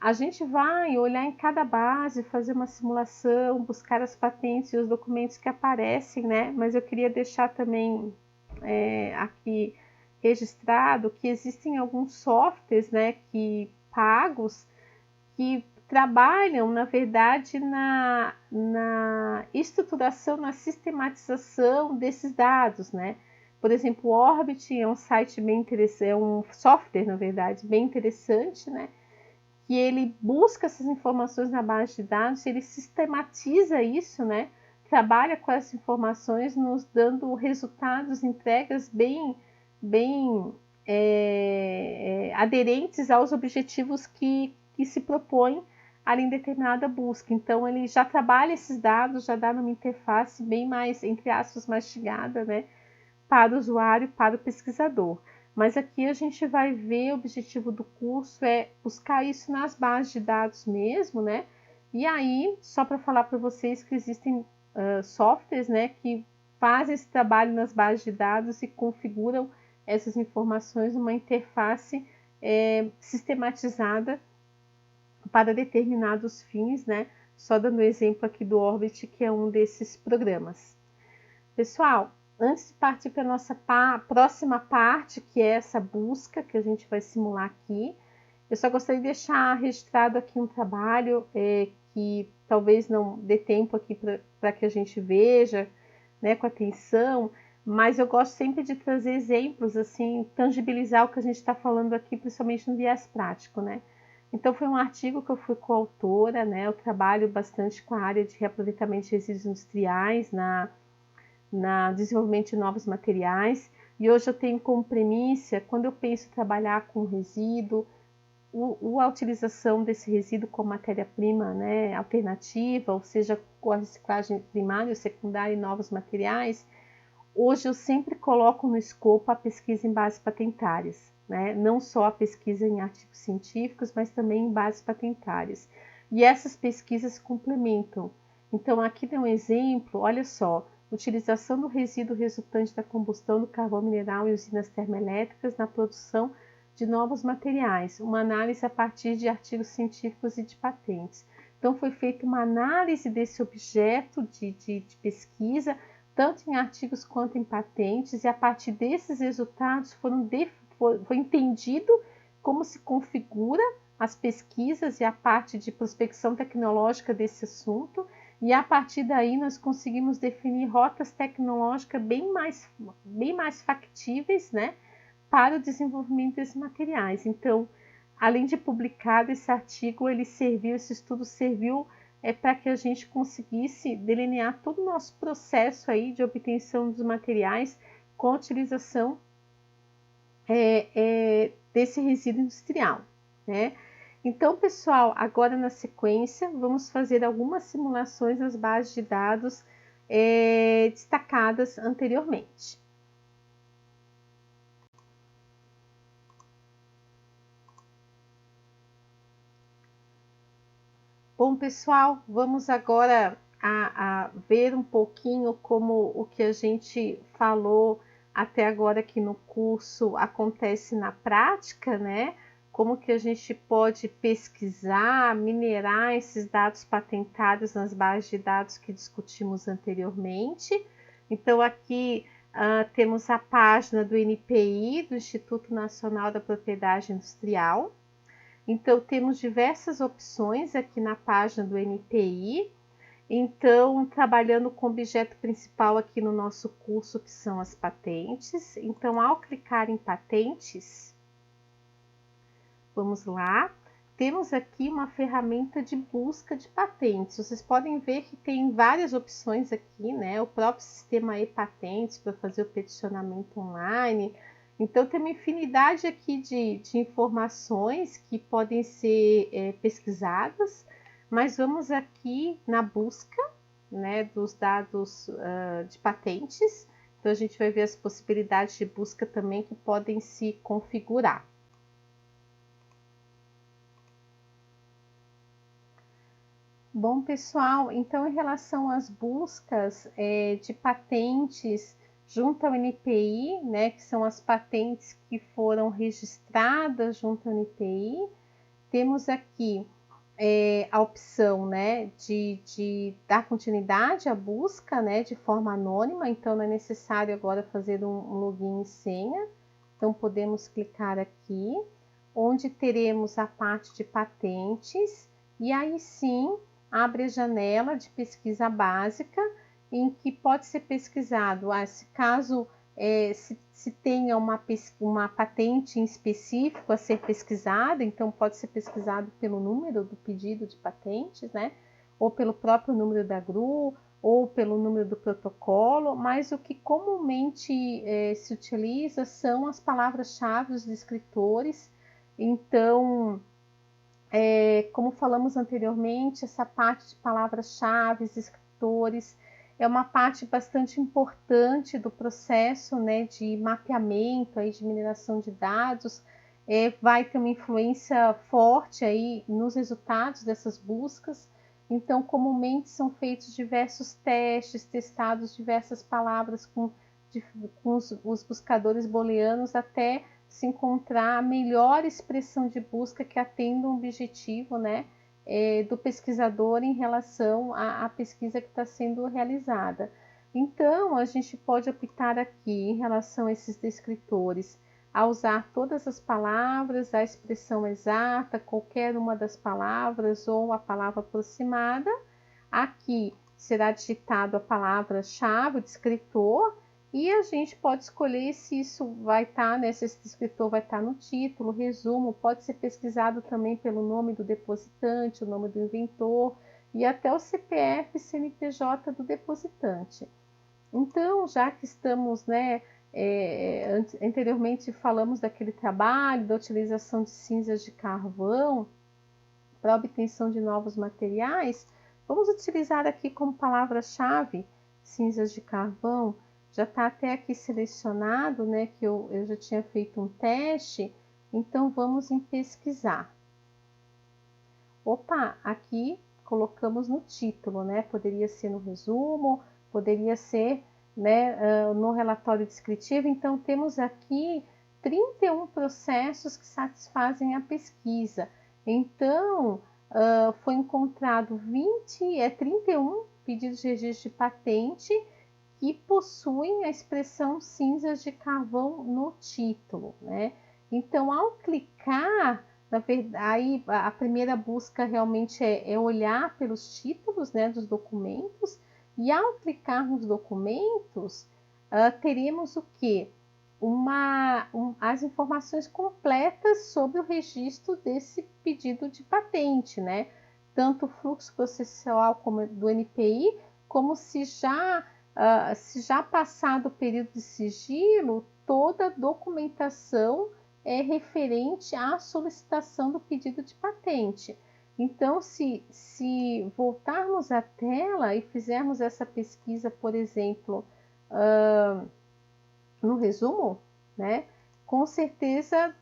a gente vai olhar em cada base, fazer uma simulação, buscar as patentes e os documentos que aparecem, né? Mas eu queria deixar também aqui registrado que existem alguns softwares, né, pagos, que trabalham, na verdade, na estruturação, na sistematização desses dados, né? Por exemplo, o Orbit é um site bem interessante, é um software, na verdade, bem interessante, né? Que ele busca essas informações na base de dados, ele sistematiza isso, né? Trabalha com essas informações, nos dando resultados, entregas bem aderentes aos objetivos que se propõe ali em determinada busca. Então, ele já trabalha esses dados, já dá numa interface bem mais, entre aspas, mastigada, né, para o usuário, para o pesquisador. Mas aqui a gente vai ver, o objetivo do curso é buscar isso nas bases de dados mesmo, né? E aí, só para falar para vocês que existem softwares, né, que fazem esse trabalho nas bases de dados e configuram essas informações numa interface sistematizada para determinados fins, né? Só dando exemplo aqui do Orbit, que é um desses programas. Pessoal, antes de partir para a nossa próxima parte, que é essa busca que a gente vai simular aqui, eu só gostaria de deixar registrado aqui um trabalho que talvez não dê tempo aqui para que a gente veja, né, com atenção, mas eu gosto sempre de trazer exemplos, assim, tangibilizar o que a gente está falando aqui, principalmente no viés prático, né? Então, foi um artigo que eu fui coautora, né? Eu trabalho bastante com a área de reaproveitamento de resíduos industriais na desenvolvimento de novos materiais, e hoje eu tenho como premissa, quando eu penso em trabalhar com resíduo, a utilização desse resíduo como matéria-prima, né, alternativa, ou seja, com a reciclagem primária ou secundária em novos materiais, hoje eu sempre coloco no escopo a pesquisa em bases patentárias, né? Não só a pesquisa em artigos científicos, mas também em bases patentárias. E essas pesquisas se complementam. Então, aqui tem um exemplo, olha só, utilização do resíduo resultante da combustão do carvão mineral em usinas termoelétricas na produção de novos materiais, uma análise a partir de artigos científicos e de patentes. Então, foi feita uma análise desse objeto de pesquisa, tanto em artigos quanto em patentes, e a partir desses resultados foi entendido como se configura as pesquisas e a parte de prospecção tecnológica desse assunto, e a partir daí nós conseguimos definir rotas tecnológicas bem mais factíveis, né, para o desenvolvimento desses materiais. Então, além de publicado esse artigo, esse estudo serviu para que a gente conseguisse delinear todo o nosso processo aí de obtenção dos materiais com a utilização desse resíduo industrial, né? Então, pessoal, agora na sequência, vamos fazer algumas simulações nas bases de dados destacadas anteriormente. Bom, pessoal, vamos agora a ver um pouquinho como o que a gente falou até agora aqui no curso acontece na prática, né? Como que a gente pode pesquisar, minerar esses dados patentados nas bases de dados que discutimos anteriormente. Então, aqui temos a página do NPI, do Instituto Nacional da Propriedade Industrial. Então, temos diversas opções aqui na página do NPI. Então, trabalhando com o objeto principal aqui no nosso curso, que são as patentes. Então, ao clicar em patentes, vamos lá, temos aqui uma ferramenta de busca de patentes. Vocês podem ver que tem várias opções aqui, né? O próprio sistema e-patentes para fazer o peticionamento online. Então, tem uma infinidade aqui de informações que podem ser pesquisadas, mas vamos aqui na busca, né, dos dados de patentes. Então, a gente vai ver as possibilidades de busca também que podem se configurar. Bom, pessoal, então em relação às buscas de patentes junto ao NPI, né, que são as patentes que foram registradas junto ao NPI, temos aqui a opção, né, de dar continuidade à busca, né, de forma anônima, então não é necessário agora fazer um login e senha, então podemos clicar aqui, onde teremos a parte de patentes, e aí sim abre a janela de pesquisa básica, em que pode ser pesquisado, se caso se tenha uma patente em específico a ser pesquisada, então pode ser pesquisado pelo número do pedido de patentes, né? Ou pelo próprio número da GRU, ou pelo número do protocolo, mas o que comumente se utiliza são as palavras-chave dos descritores. Então, como falamos anteriormente, essa parte de palavras-chave, escritores, é uma parte bastante importante do processo, né, de mapeamento, aí, de mineração de dados, vai ter uma influência forte aí nos resultados dessas buscas. Então, comumente são feitos diversos testes, testados diversas palavras com os buscadores booleanos até se encontrar a melhor expressão de busca que atenda um objetivo, né, do pesquisador em relação à pesquisa que está sendo realizada. Então, a gente pode optar aqui, em relação a esses descritores, a usar todas as palavras, a expressão exata, qualquer uma das palavras ou a palavra aproximada. Aqui será digitado a palavra-chave, o descritor, e a gente pode escolher se isso vai estar, né, se esse descritor vai estar no título, resumo, pode ser pesquisado também pelo nome do depositante, o nome do inventor e até o CPF e CNPJ do depositante. Então, já que estamos, né, anteriormente falamos daquele trabalho da utilização de cinzas de carvão para a obtenção de novos materiais, vamos utilizar aqui como palavra-chave cinzas de carvão. Já está até aqui selecionado, né, que eu já tinha feito um teste, então vamos em pesquisar. Opa, aqui colocamos no título, né, poderia ser no resumo, poderia ser, né, no relatório descritivo, então temos aqui 31 processos que satisfazem a pesquisa. Então, foi encontrado 31 pedidos de registro de patente que possuem a expressão cinzas de carvão no título, né? Então, ao clicar, na verdade, aí a primeira busca realmente é olhar pelos títulos, né, dos documentos, e ao clicar nos documentos, teremos o quê? As informações completas sobre o registro desse pedido de patente, né? Tanto o fluxo processual como do NPI, como se já passado o período de sigilo, toda a documentação é referente à solicitação do pedido de patente. Então, se voltarmos à tela e fizermos essa pesquisa, por exemplo, no resumo, né, com certeza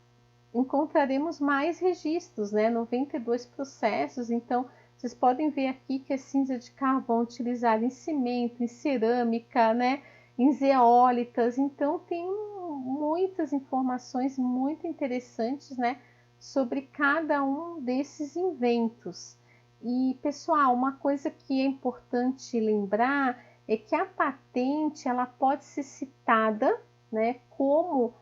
encontraremos mais registros, né, 92 processos. Então, Vocês podem ver aqui que é cinza de carvão utilizada em cimento, em cerâmica, né? Em zeólitas. Então tem muitas informações muito interessantes, né? Sobre cada um desses inventos. E pessoal, uma coisa que é importante lembrar é que a patente ela pode ser citada, né, como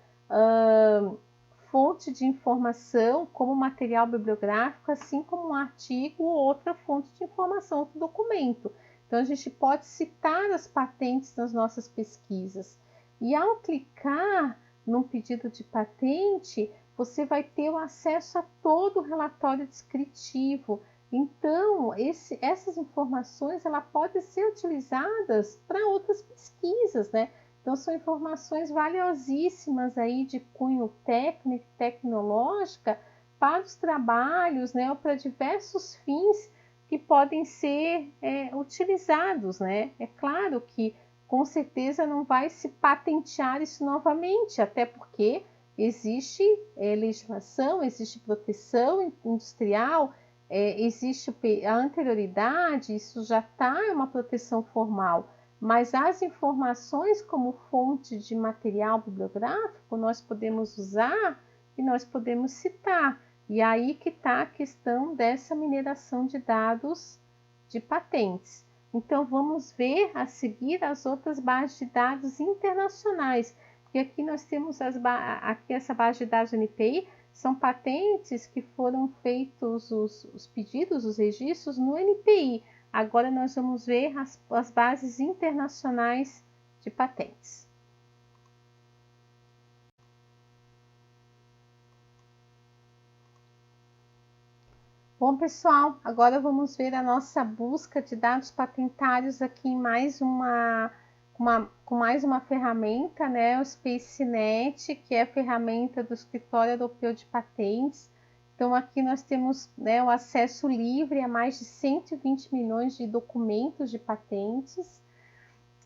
fonte de informação, como material bibliográfico, assim como um artigo ou outra fonte de informação, outro documento. Então a gente pode citar as patentes nas nossas pesquisas. E ao clicar num pedido de patente, você vai ter o acesso a todo o relatório descritivo. Então, essas informações ela podem ser utilizadas para outras pesquisas, né? Então, são informações valiosíssimas aí de cunho técnico e tecnológica para os trabalhos, né? Ou para diversos fins que podem ser utilizados, né? É claro que, com certeza, não vai se patentear isso novamente, até porque existe legislação, existe proteção industrial, existe a anterioridade, isso já está em uma proteção formal, mas as informações como fonte de material bibliográfico nós podemos usar e nós podemos citar. E aí que está a questão dessa mineração de dados de patentes. Então vamos ver a seguir as outras bases de dados internacionais, porque aqui nós temos aqui essa base de dados NPI, são patentes que foram feitos os pedidos, os registros no NPI. Agora nós vamos ver as bases internacionais de patentes. Bom, pessoal, agora vamos ver a nossa busca de dados patentários aqui em com mais uma ferramenta, né? O SpaceNet, que é a ferramenta do Escritório Europeu de Patentes. Então, aqui nós temos, né, o acesso livre a mais de 120 milhões de documentos de patentes.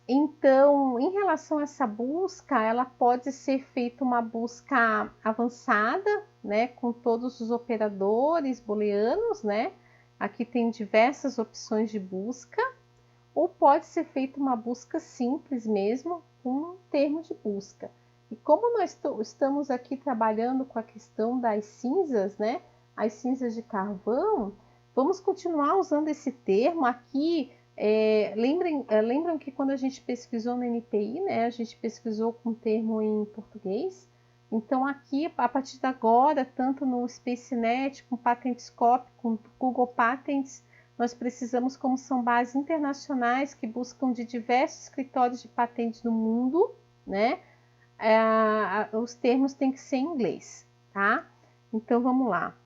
Então, em relação a essa busca, ela pode ser feita uma busca avançada, né, com todos os operadores booleanos, né? Aqui tem diversas opções de busca, ou pode ser feita uma busca simples mesmo, com um termo de busca. E como nós estamos aqui trabalhando com a questão das cinzas, né, as cinzas de carvão, vamos continuar usando esse termo aqui. Lembram que quando a gente pesquisou no NPI, né, a gente pesquisou com termo em português? Então aqui, a partir de agora, tanto no SpaceNet, com PatentScope, com Google Patents, nós precisamos, como são bases internacionais que buscam de diversos escritórios de patentes no mundo, né, os termos têm que ser em inglês, tá? Então vamos lá.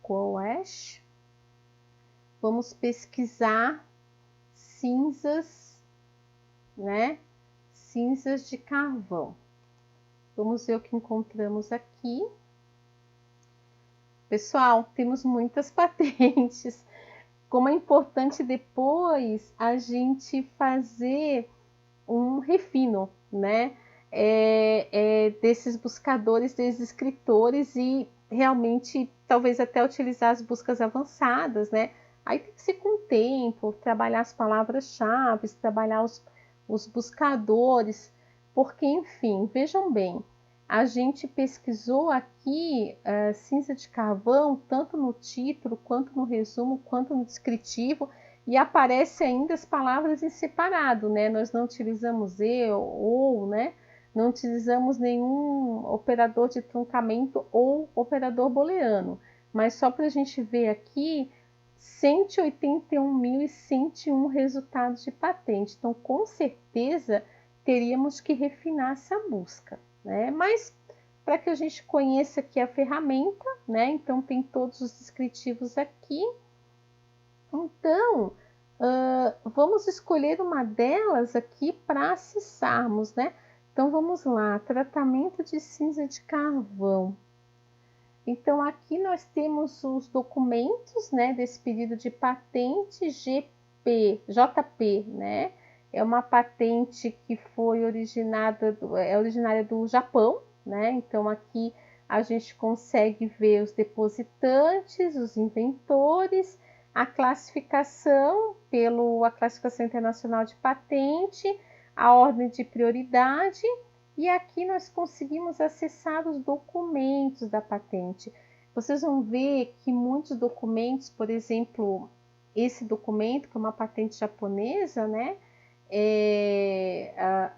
Coash. Vamos pesquisar cinzas, né? Cinzas de carvão. Vamos ver o que encontramos aqui. Pessoal, temos muitas patentes. Como é importante depois a gente fazer um refino, né? Desses buscadores, desses escritores e realmente talvez até utilizar as buscas avançadas, né? Aí tem que ser com tempo, trabalhar as palavras-chave, trabalhar os buscadores, porque, enfim, vejam bem, a gente pesquisou aqui cinza de carvão, tanto no título, quanto no resumo, quanto no descritivo, e aparece ainda as palavras em separado, né? Nós não utilizamos e ou, né? Não utilizamos nenhum operador de truncamento ou operador booleano, mas só para a gente ver aqui, 181.101 resultados de patente. Então, com certeza, teríamos que refinar essa busca, né? Mas, para que a gente conheça aqui a ferramenta, né? Então, tem todos os descritivos aqui. Então, vamos escolher uma delas aqui para acessarmos, né? Então, vamos lá, tratamento de cinza de carvão. Então, aqui nós temos os documentos, né, desse pedido de patente JP, né? É uma patente que foi originária do Japão, né? Então, aqui a gente consegue ver os depositantes, os inventores, a classificação a Classificação Internacional de Patente, a ordem de prioridade, e aqui nós conseguimos acessar os documentos da patente. Vocês vão ver que muitos documentos, por exemplo, esse documento, que é uma patente japonesa, né?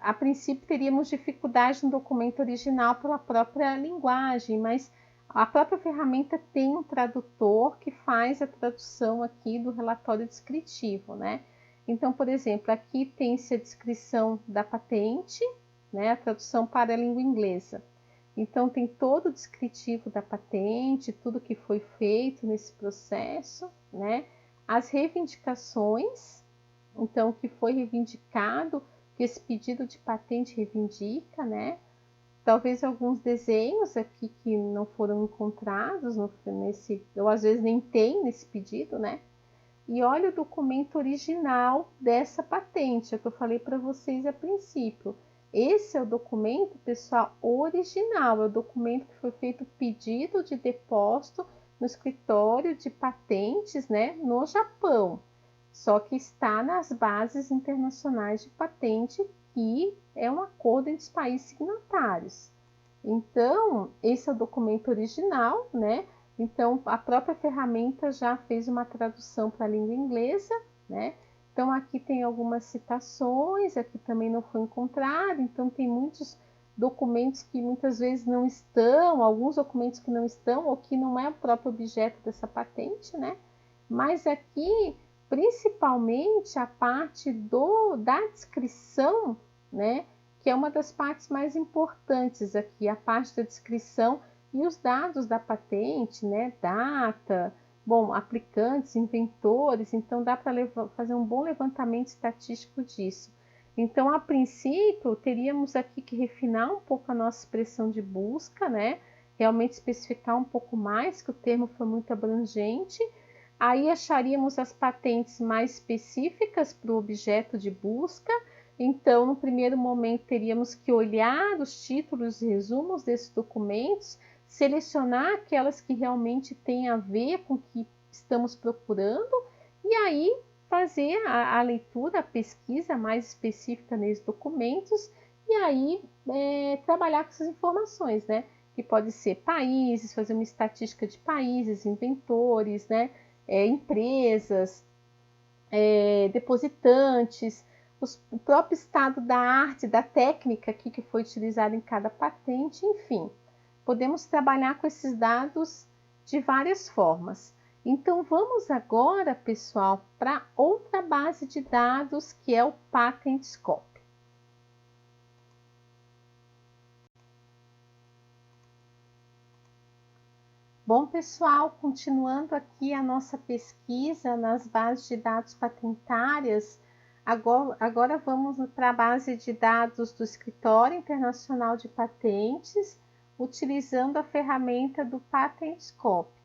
A princípio teríamos dificuldade no documento original pela própria linguagem, mas a própria ferramenta tem um tradutor que faz a tradução aqui do relatório descritivo, né? Então, por exemplo, aqui tem-se a descrição da patente, né? A tradução para a língua inglesa. Então, tem todo o descritivo da patente, tudo que foi feito nesse processo, né? As reivindicações, então, o que foi reivindicado, que esse pedido de patente reivindica, né? Talvez alguns desenhos aqui que não foram encontrados ou às vezes nem tem nesse pedido, né? E olha o documento original dessa patente, é o que eu falei para vocês a princípio. Esse é o documento, pessoal, original, é o documento que foi feito pedido de depósito no escritório de patentes, né, no Japão. Só que está nas bases internacionais de patente, que é um acordo entre os países signatários. Então, esse é o documento original, né? Então, a própria ferramenta já fez uma tradução para a língua inglesa, né? Então, aqui tem algumas citações, aqui também não foi encontrado, então tem muitos documentos que muitas vezes não estão, alguns documentos que não estão, ou que não é o próprio objeto dessa patente, né? Mas aqui, principalmente a parte da descrição, né? Que é uma das partes mais importantes aqui, a parte da descrição e os dados da patente, né? Data, bom, aplicantes, inventores, então dá para fazer um bom levantamento estatístico disso. Então, a princípio, teríamos aqui que refinar um pouco a nossa expressão de busca, né? Realmente especificar um pouco mais, que o termo foi muito abrangente. Aí acharíamos as patentes mais específicas para o objeto de busca. Então, no primeiro momento, teríamos que olhar os títulos e resumos desses documentos, selecionar aquelas que realmente têm a ver com o que estamos procurando e aí fazer a leitura, a pesquisa mais específica nesses documentos e aí trabalhar com essas informações, né? Que pode ser países, fazer uma estatística de países, inventores, né? Empresas, depositantes, o próprio estado da arte, da técnica aqui que foi utilizada em cada patente, enfim. Podemos trabalhar com esses dados de várias formas. Então, vamos agora, pessoal, para outra base de dados, que é o PatentScope. Bom, pessoal, continuando aqui a nossa pesquisa nas bases de dados patentárias, agora vamos para a base de dados do Escritório Internacional de Patentes, utilizando a ferramenta do PatentScope.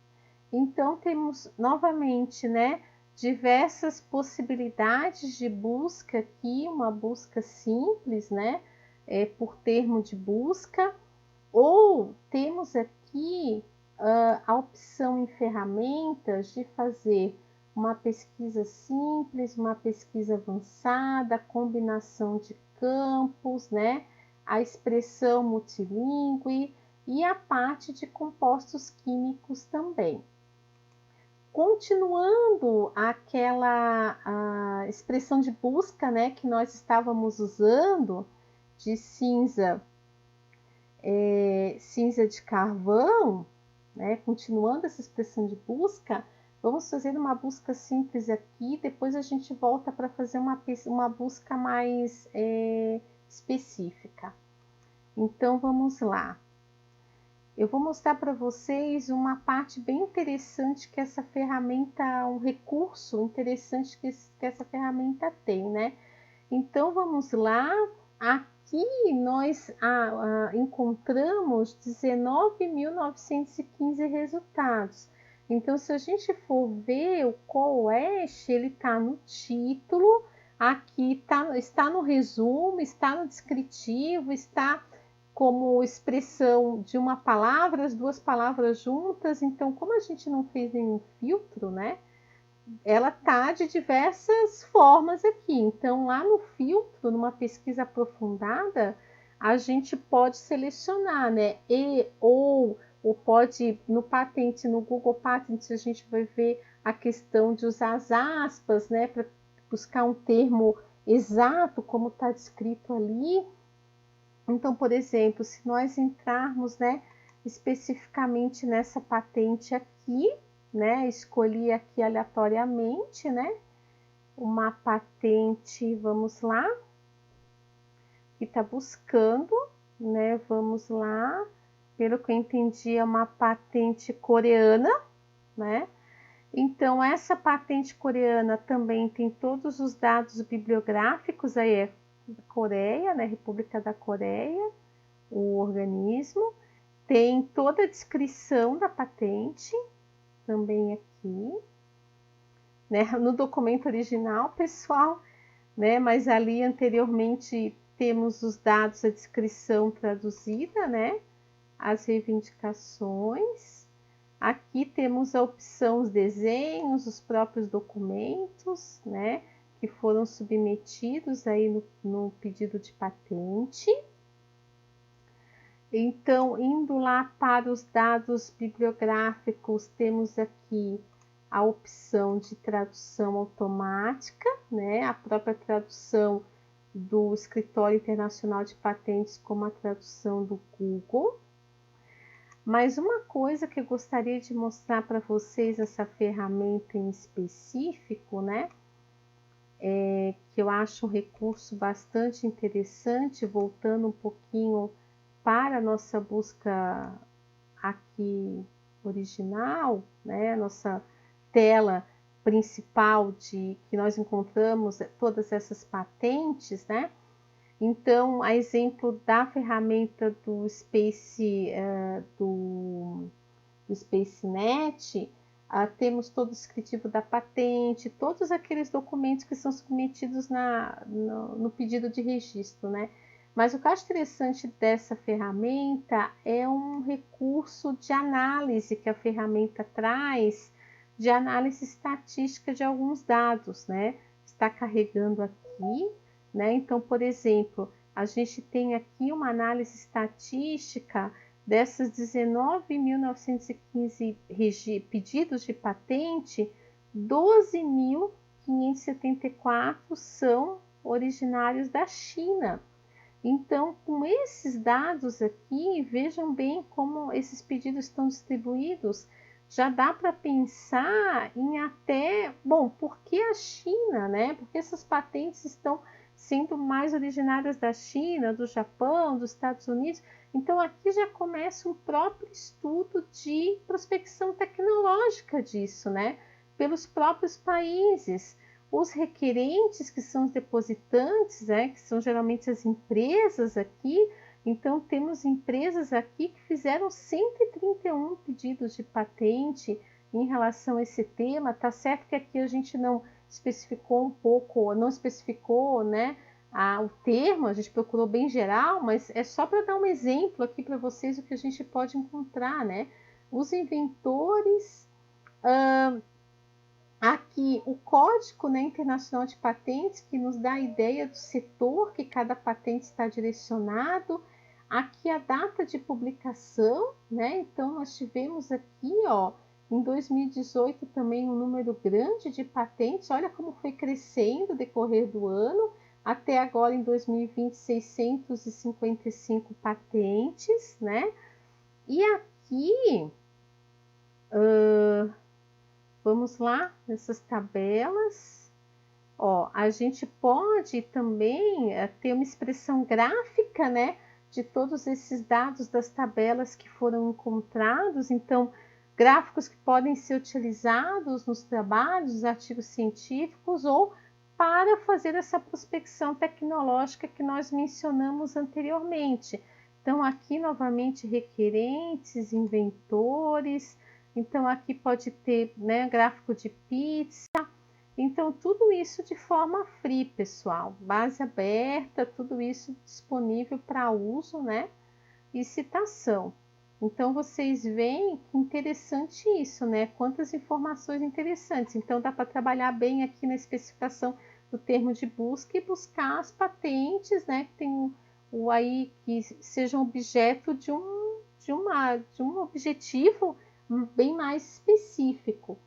Então, temos novamente, né, diversas possibilidades de busca aqui, uma busca simples, né, por termo de busca, ou temos aqui a opção em ferramentas de fazer uma pesquisa simples, uma pesquisa avançada, combinação de campos, né? A expressão multilingüe e a parte de compostos químicos também. Continuando aquela expressão de busca, né, que nós estávamos usando, de cinza de carvão, né? Continuando essa expressão de busca, vamos fazer uma busca simples aqui, depois a gente volta para fazer uma busca mais específica. Então, vamos lá. Eu vou mostrar para vocês uma parte bem interessante que essa ferramenta, um recurso interessante que essa ferramenta tem, né? Então, vamos lá. Aqui nós encontramos 19.915 resultados. Então, se a gente for ver o COESH, ele está no título, aqui está no resumo, está no descritivo, está como expressão de uma palavra, as duas palavras juntas. Então, como a gente não fez nenhum filtro, né? ela tá de diversas formas aqui. Então, lá no filtro, numa pesquisa aprofundada, a gente pode selecionar, né? Ou pode, no patente, no Google Patents, a gente vai ver a questão de usar as aspas, né? Para buscar um termo exato, como está descrito ali. Então, por exemplo, se nós entrarmos, né, especificamente nessa patente aqui, né, escolhi aqui aleatoriamente, né, uma patente, vamos lá, que está buscando, né, vamos lá, pelo que eu entendi é uma patente coreana, né, então essa patente coreana também tem todos os dados bibliográficos, aí é Coreia, né, República da Coreia, o organismo, tem toda a descrição da patente, também aqui, né, no documento original, pessoal, né, mas ali anteriormente temos os dados, a descrição traduzida, né, as reivindicações. Aqui temos a opção os desenhos, os próprios documentos, né, que foram submetidos aí no pedido de patente. Então, indo lá para os dados bibliográficos, temos aqui a opção de tradução automática, né? A própria tradução do Escritório Internacional de Patentes, como a tradução do Google. Mas uma coisa que eu gostaria de mostrar para vocês, essa ferramenta em específico, né? Que eu acho um recurso bastante interessante, voltando um pouquinho para a nossa busca aqui original, né, nossa tela principal que nós encontramos todas essas patentes, né? Então, a exemplo da ferramenta do SpaceNet, temos todo o descritivo da patente, todos aqueles documentos que são submetidos no pedido de registro, né? Mas o que eu acho interessante dessa ferramenta é um recurso de análise que a ferramenta traz, de análise estatística de alguns dados, né? Está carregando aqui, né? Então, por exemplo, a gente tem aqui uma análise estatística dessas 19.915 pedidos de patente, 12.574 são originários da China. Então, com esses dados aqui, vejam bem como esses pedidos estão distribuídos. Já dá para pensar em até, bom, por que a China, né? Porque essas patentes estão sendo mais originárias da China, do Japão, dos Estados Unidos. Então, aqui já começa um próprio estudo de prospecção tecnológica disso, né? Pelos próprios países. Os requerentes, que são os depositantes, né? Que são geralmente as empresas aqui. Então, temos empresas aqui que fizeram 131 pedidos de patente em relação a esse tema. Tá certo que aqui a gente não especificou um pouco, não especificou, né, o termo, a gente procurou bem geral, mas é só para dar um exemplo aqui para vocês o que a gente pode encontrar, né? Os inventores, aqui o Código, né, Internacional de Patentes, que nos dá a ideia do setor que cada patente está direcionado. Aqui a data de publicação, né? Então nós tivemos aqui, ó, em 2018 também um número grande de patentes. Olha como foi crescendo no decorrer do ano. Até agora, em 2020, 655 patentes, né? E aqui, vamos lá, nessas tabelas. Ó, a gente pode também ter uma expressão gráfica, né? De todos esses dados das tabelas que foram encontrados. Então, gráficos que podem ser utilizados nos trabalhos, nos artigos científicos ou para fazer essa prospecção tecnológica que nós mencionamos anteriormente. Então, aqui novamente requerentes, inventores. Então, aqui pode ter, né, gráfico de pizza. Então, tudo isso de forma free, pessoal. Base aberta, tudo isso disponível para uso, né? E citação. Então, vocês veem que interessante isso, né? Quantas informações interessantes. Então, dá para trabalhar bem aqui na especificação do termo de busca e buscar as patentes, né? Que tem o aí que sejam objeto de um objetivo bem mais específico.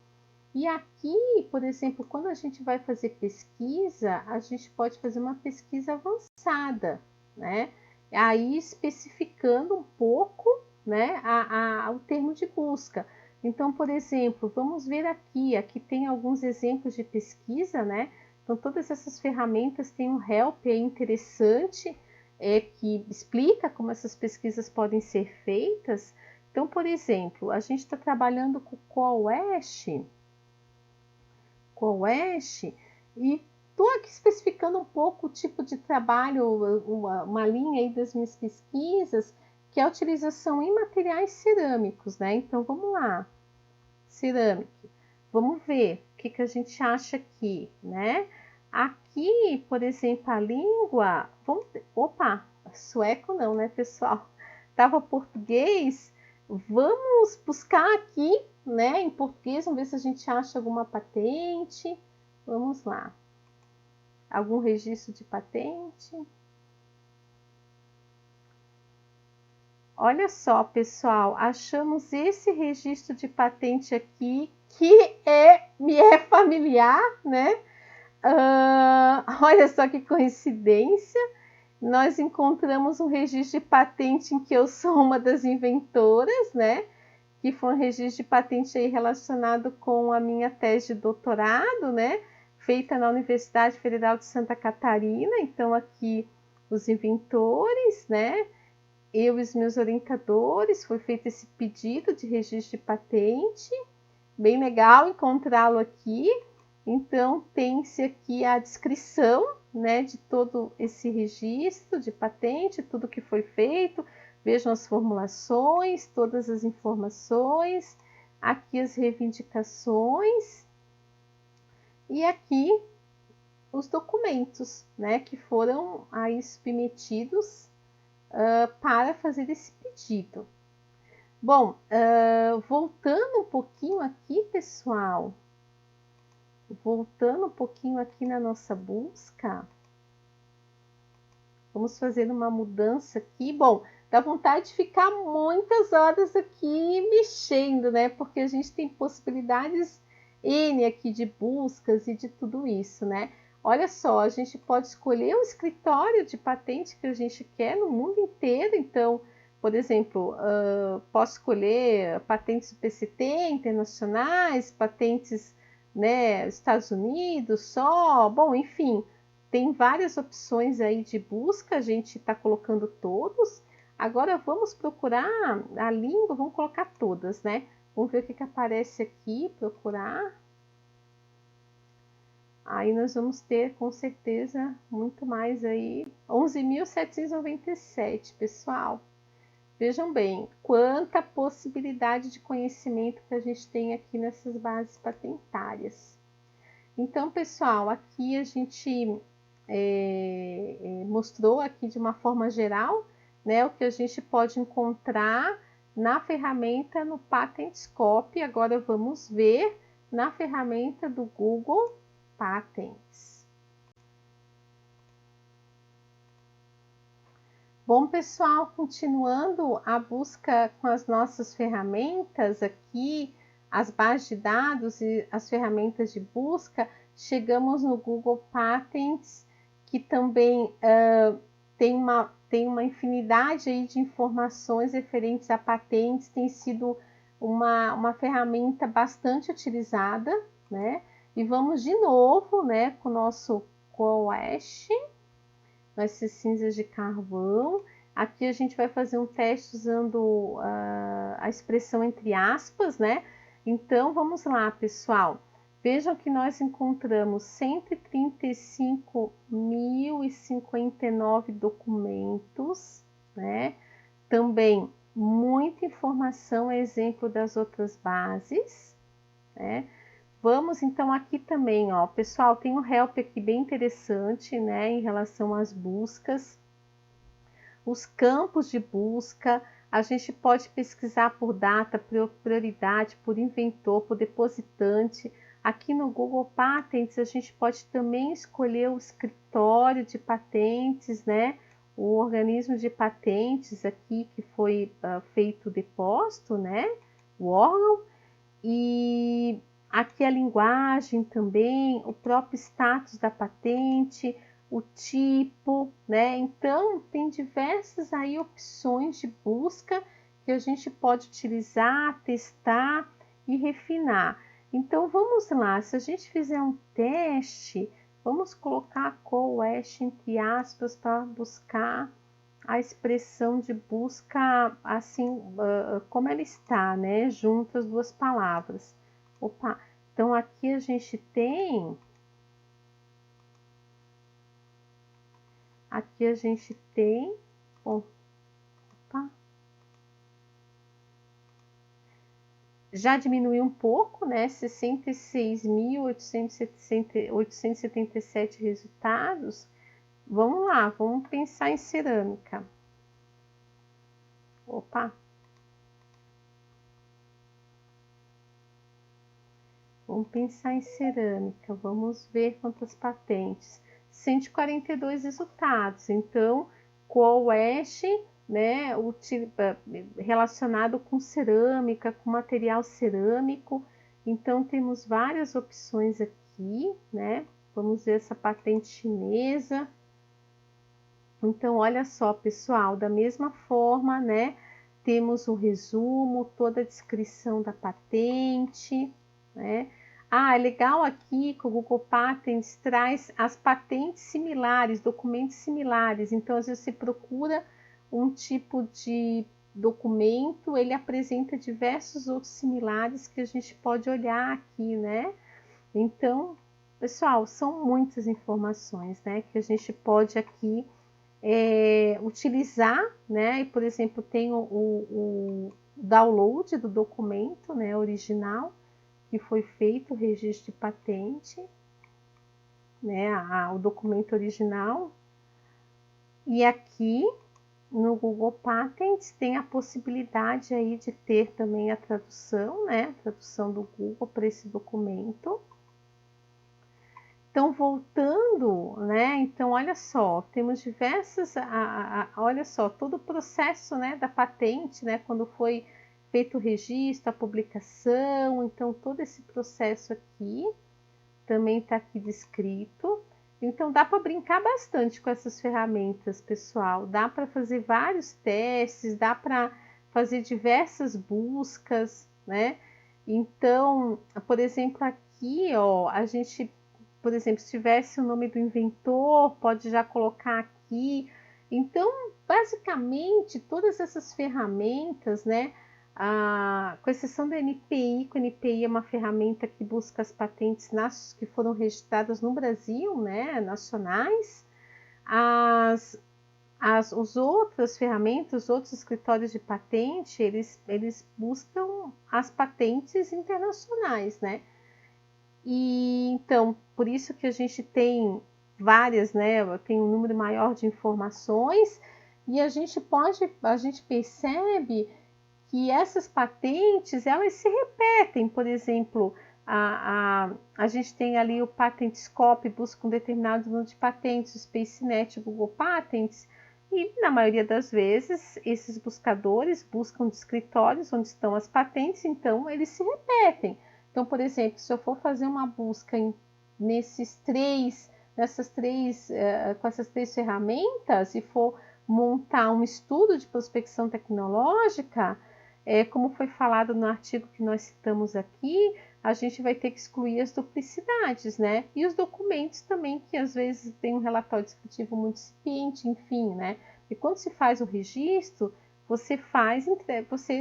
E aqui, por exemplo, quando a gente vai fazer pesquisa, a gente pode fazer uma pesquisa avançada, né? Aí especificando um pouco, né, o termo de busca. Então, por exemplo, vamos ver aqui tem alguns exemplos de pesquisa, né? Então, todas essas ferramentas têm um help aí interessante, que explica como essas pesquisas podem ser feitas. Então, por exemplo, a gente está trabalhando com o CoASH, e estou aqui especificando um pouco o tipo de trabalho, uma linha aí das minhas pesquisas, que é a utilização em materiais cerâmicos, né? Então vamos lá, cerâmica. Vamos ver o que a gente acha aqui, né? Aqui, por exemplo, a língua. Opa, sueco não, né, pessoal? Tava português. Vamos buscar aqui, né, em português, vamos ver se a gente acha alguma patente. Vamos lá. Algum registro de patente? Olha só, pessoal, achamos esse registro de patente aqui que me é familiar, né? Olha só que coincidência. Nós encontramos um registro de patente em que eu sou uma das inventoras, né? Que foi um registro de patente aí relacionado com a minha tese de doutorado, né? Feita na Universidade Federal de Santa Catarina. Então, aqui os inventores, né? Eu e os meus orientadores, foi feito esse pedido de registro de patente. Bem legal encontrá-lo aqui. Então, tem-se aqui a descrição, né, de todo esse registro de patente, tudo que foi feito. Vejam as formulações, todas as informações. Aqui as reivindicações. E aqui os documentos, né, que foram aí submetidos para fazer esse pedido. Bom, voltando um pouquinho aqui, pessoal, voltando um pouquinho aqui na nossa busca, vamos fazer uma mudança aqui. Bom, dá vontade de ficar muitas horas aqui mexendo, né? Porque a gente tem possibilidades N aqui de buscas e de tudo isso, né? Olha só, a gente pode escolher o escritório de patente que a gente quer no mundo inteiro. Então, por exemplo, posso escolher patentes do PCT internacionais, patentes, né, Estados Unidos só, bom, enfim, tem várias opções aí de busca, a gente está colocando todos. Agora vamos procurar a língua, vamos colocar todas, né? Vamos ver o que aparece aqui, procurar. Aí nós vamos ter com certeza muito mais aí, 11.797, pessoal. Vejam bem, quanta possibilidade de conhecimento que a gente tem aqui nessas bases patentárias. Então, pessoal, aqui a gente mostrou aqui de uma forma geral, né, o que a gente pode encontrar na ferramenta no PatentScope. Agora vamos ver na ferramenta do Google Patents. Bom, pessoal, continuando a busca com as nossas ferramentas aqui, as bases de dados e as ferramentas de busca, chegamos no Google Patents, que também tem uma infinidade aí de informações referentes a patentes, tem sido uma ferramenta bastante utilizada, né? E vamos de novo, né, com o nosso CoASH, essas cinzas de carvão. Aqui a gente vai fazer um teste usando a expressão entre aspas, né? Então, vamos lá, pessoal. Vejam que nós encontramos 135.059 documentos, né? Também muita informação, exemplo das outras bases, né? Vamos então aqui também, ó, pessoal, tem um help aqui bem interessante, né, em relação às buscas, os campos de busca, A gente pode pesquisar por data, prioridade, por inventor, por depositante. Aqui no Google Patents, a gente pode também escolher o escritório de patentes, né? O organismo de patentes aqui que foi feito o depósito, né? O órgão. E aqui a linguagem também, o próprio status da patente, o tipo, né? Então, tem diversas aí opções de busca que a gente pode utilizar, testar e refinar. Então, vamos lá, se a gente fizer um teste, vamos colocar a CoWest entre aspas para buscar a expressão de busca assim, como ela está, né? Junto as duas palavras. Opa, então aqui a gente tem... Aqui a gente tem... Bom, opa, já diminuiu um pouco, né? 66.877 resultados. Vamos lá, vamos pensar em cerâmica. Opa! Vamos pensar em cerâmica, vamos ver quantas patentes. 142 resultados. Então, CoWest, né, relacionado com cerâmica, com material cerâmico. Então, temos várias opções aqui, né? Vamos ver essa patente chinesa. Então, olha só, pessoal, da mesma forma, né? Temos o resumo, toda a descrição da patente, né? Ah, é legal aqui que o Google Patents traz as patentes similares, documentos similares. Então, às vezes você procura um tipo de documento, ele apresenta diversos outros similares que a gente pode olhar aqui, né? Então, pessoal, são muitas informações, né? Que a gente pode aqui utilizar, né? E, por exemplo, tem o download do documento, né, original, que foi feito o registro de patente, né, o documento original. E aqui no Google Patents tem a possibilidade aí de ter também a tradução, né, a tradução do Google para esse documento. Então, voltando, né? Então, olha só, temos diversas, olha só, todo o processo, né, da patente, né, quando foi feito o registro, a publicação, então todo esse processo aqui também está aqui descrito. Então, dá para brincar bastante com essas ferramentas, pessoal. Dá para fazer vários testes, dá para fazer diversas buscas, né? Então, por exemplo, aqui, ó, a gente, por exemplo, se tivesse o nome do inventor, pode já colocar aqui. Então, basicamente, todas essas ferramentas, né? Com exceção da NPI, que a NPI é uma ferramenta que busca as patentes que foram registradas no Brasil, né? Nacionais. Os outras ferramentas, os outros escritórios de patente, eles buscam as patentes internacionais, né? E então, por isso que a gente tem várias, né? Tem um número maior de informações e a gente percebe que essas patentes, elas se repetem. Por exemplo, a gente tem ali o PatentScope, busca um determinado número de patentes, o SpaceNet, o Google Patents, e na maioria das vezes esses buscadores buscam de escritórios onde estão as patentes, então eles se repetem. Então, por exemplo, se eu for fazer uma busca com essas três ferramentas e for montar um estudo de prospecção tecnológica, como foi falado no artigo que nós citamos aqui, a gente vai ter que excluir as duplicidades, né? E os documentos também, que às vezes tem um relatório descritivo muito incipiente, enfim, né? E quando se faz o registro, você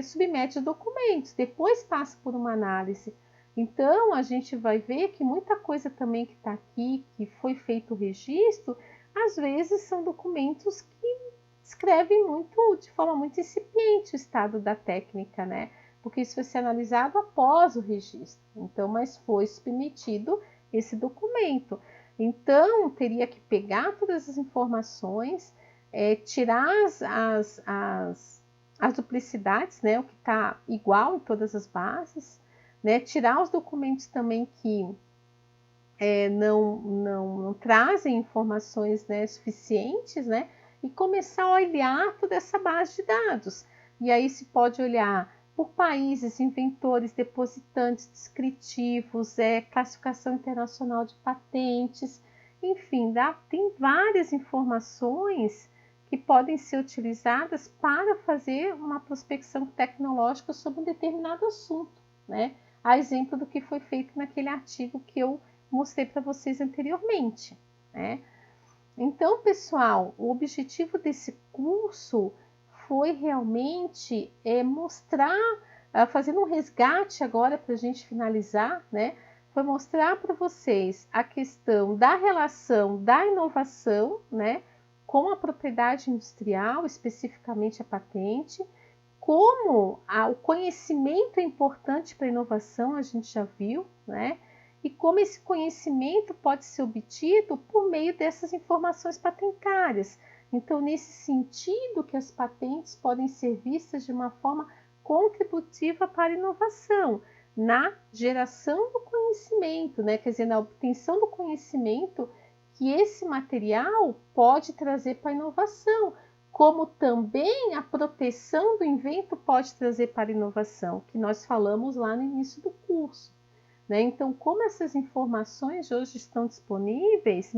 submete os documentos, depois passa por uma análise. Então, a gente vai ver que muita coisa também que está aqui, que foi feito o registro, às vezes são documentos que descrevem de forma muito incipiente o estado da técnica, né? Porque isso vai ser analisado após o registro. Então, mas foi submetido esse documento. Então, teria que pegar todas as informações, tirar as duplicidades, né, o que está igual em todas as bases, né, tirar os documentos também que não trazem informações, né, suficientes, né, e começar a olhar toda essa base de dados. E aí se pode olhar por países, inventores, depositantes, descritivos, classificação internacional de patentes, enfim, tem várias informações que podem ser utilizadas para fazer uma prospecção tecnológica sobre um determinado assunto, né? A exemplo do que foi feito naquele artigo que eu mostrei para vocês anteriormente, né? Então, pessoal, o objetivo desse curso foi realmente mostrar, fazendo um resgate agora para a gente finalizar, né? Foi mostrar para vocês a questão da relação da inovação, né, com a propriedade industrial, especificamente a patente, como o conhecimento é importante para a inovação, a gente já viu, né? E como esse conhecimento pode ser obtido por meio dessas informações patentárias. Então, nesse sentido que as patentes podem ser vistas de uma forma contributiva para a inovação, na geração do conhecimento, né? Quer dizer, na obtenção do conhecimento que esse material pode trazer para a inovação, como também a proteção do invento pode trazer para a inovação, que nós falamos lá no início do curso. Né? Então, como essas informações hoje estão disponíveis,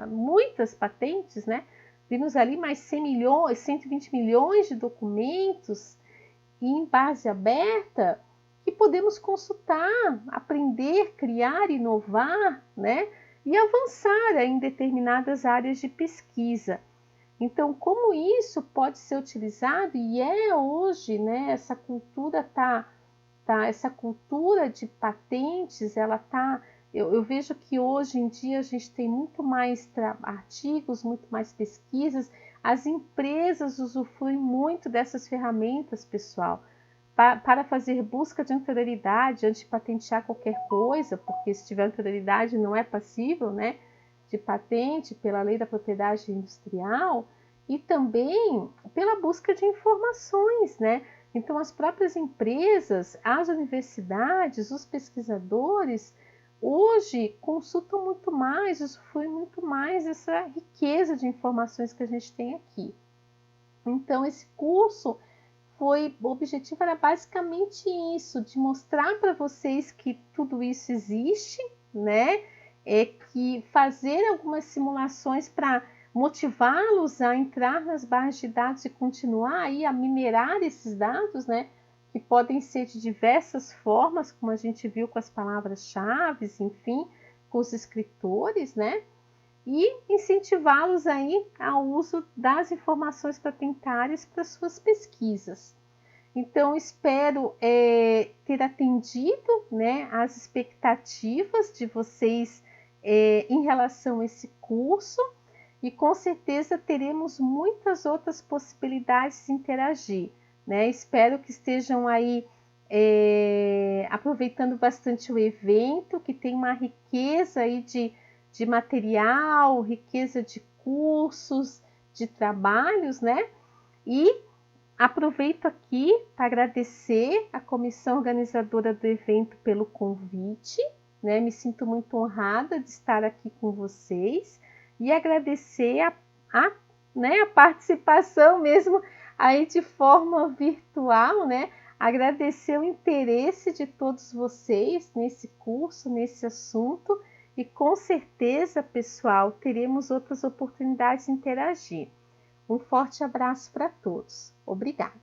muitas patentes, né? Vimos ali mais 100 milhões, 120 milhões de documentos em base aberta que podemos consultar, aprender, criar, inovar, né? E avançar em determinadas áreas de pesquisa. Então, como isso pode ser utilizado e hoje, né? Essa cultura essa cultura de patentes, ela tá. Eu vejo que hoje em dia a gente tem muito mais artigos, muito mais pesquisas. As empresas usufruem muito dessas ferramentas, pessoal, para fazer busca de anterioridade antes de patentear qualquer coisa, porque se tiver anterioridade não é passível, né, de patente pela lei da propriedade industrial, e também pela busca de informações, né? Então, as próprias empresas, as universidades, os pesquisadores, hoje consultam muito mais, usufruem muito mais essa riqueza de informações que a gente tem aqui. Então, esse curso o objetivo era basicamente isso, de mostrar para vocês que tudo isso existe, né? Que fazer algumas simulações para motivá-los a entrar nas bases de dados e continuar aí a minerar esses dados, né? Que podem ser de diversas formas, como a gente viu com as palavras-chave, enfim, com os escritores, né? E incentivá-los aí ao uso das informações patentárias para suas pesquisas. Então, espero ter atendido, né, as expectativas de vocês em relação a esse curso, e com certeza teremos muitas outras possibilidades de interagir, né? Espero que estejam aí aproveitando bastante o evento, que tem uma riqueza aí de material, riqueza de cursos, de trabalhos, né? E aproveito aqui para agradecer a comissão organizadora do evento pelo convite, né? Me sinto muito honrada de estar aqui com vocês e agradecer né, a participação mesmo aí de forma virtual, né? Agradecer o interesse de todos vocês nesse curso, nesse assunto, e com certeza, pessoal, teremos outras oportunidades de interagir. Um forte abraço para todos. Obrigada.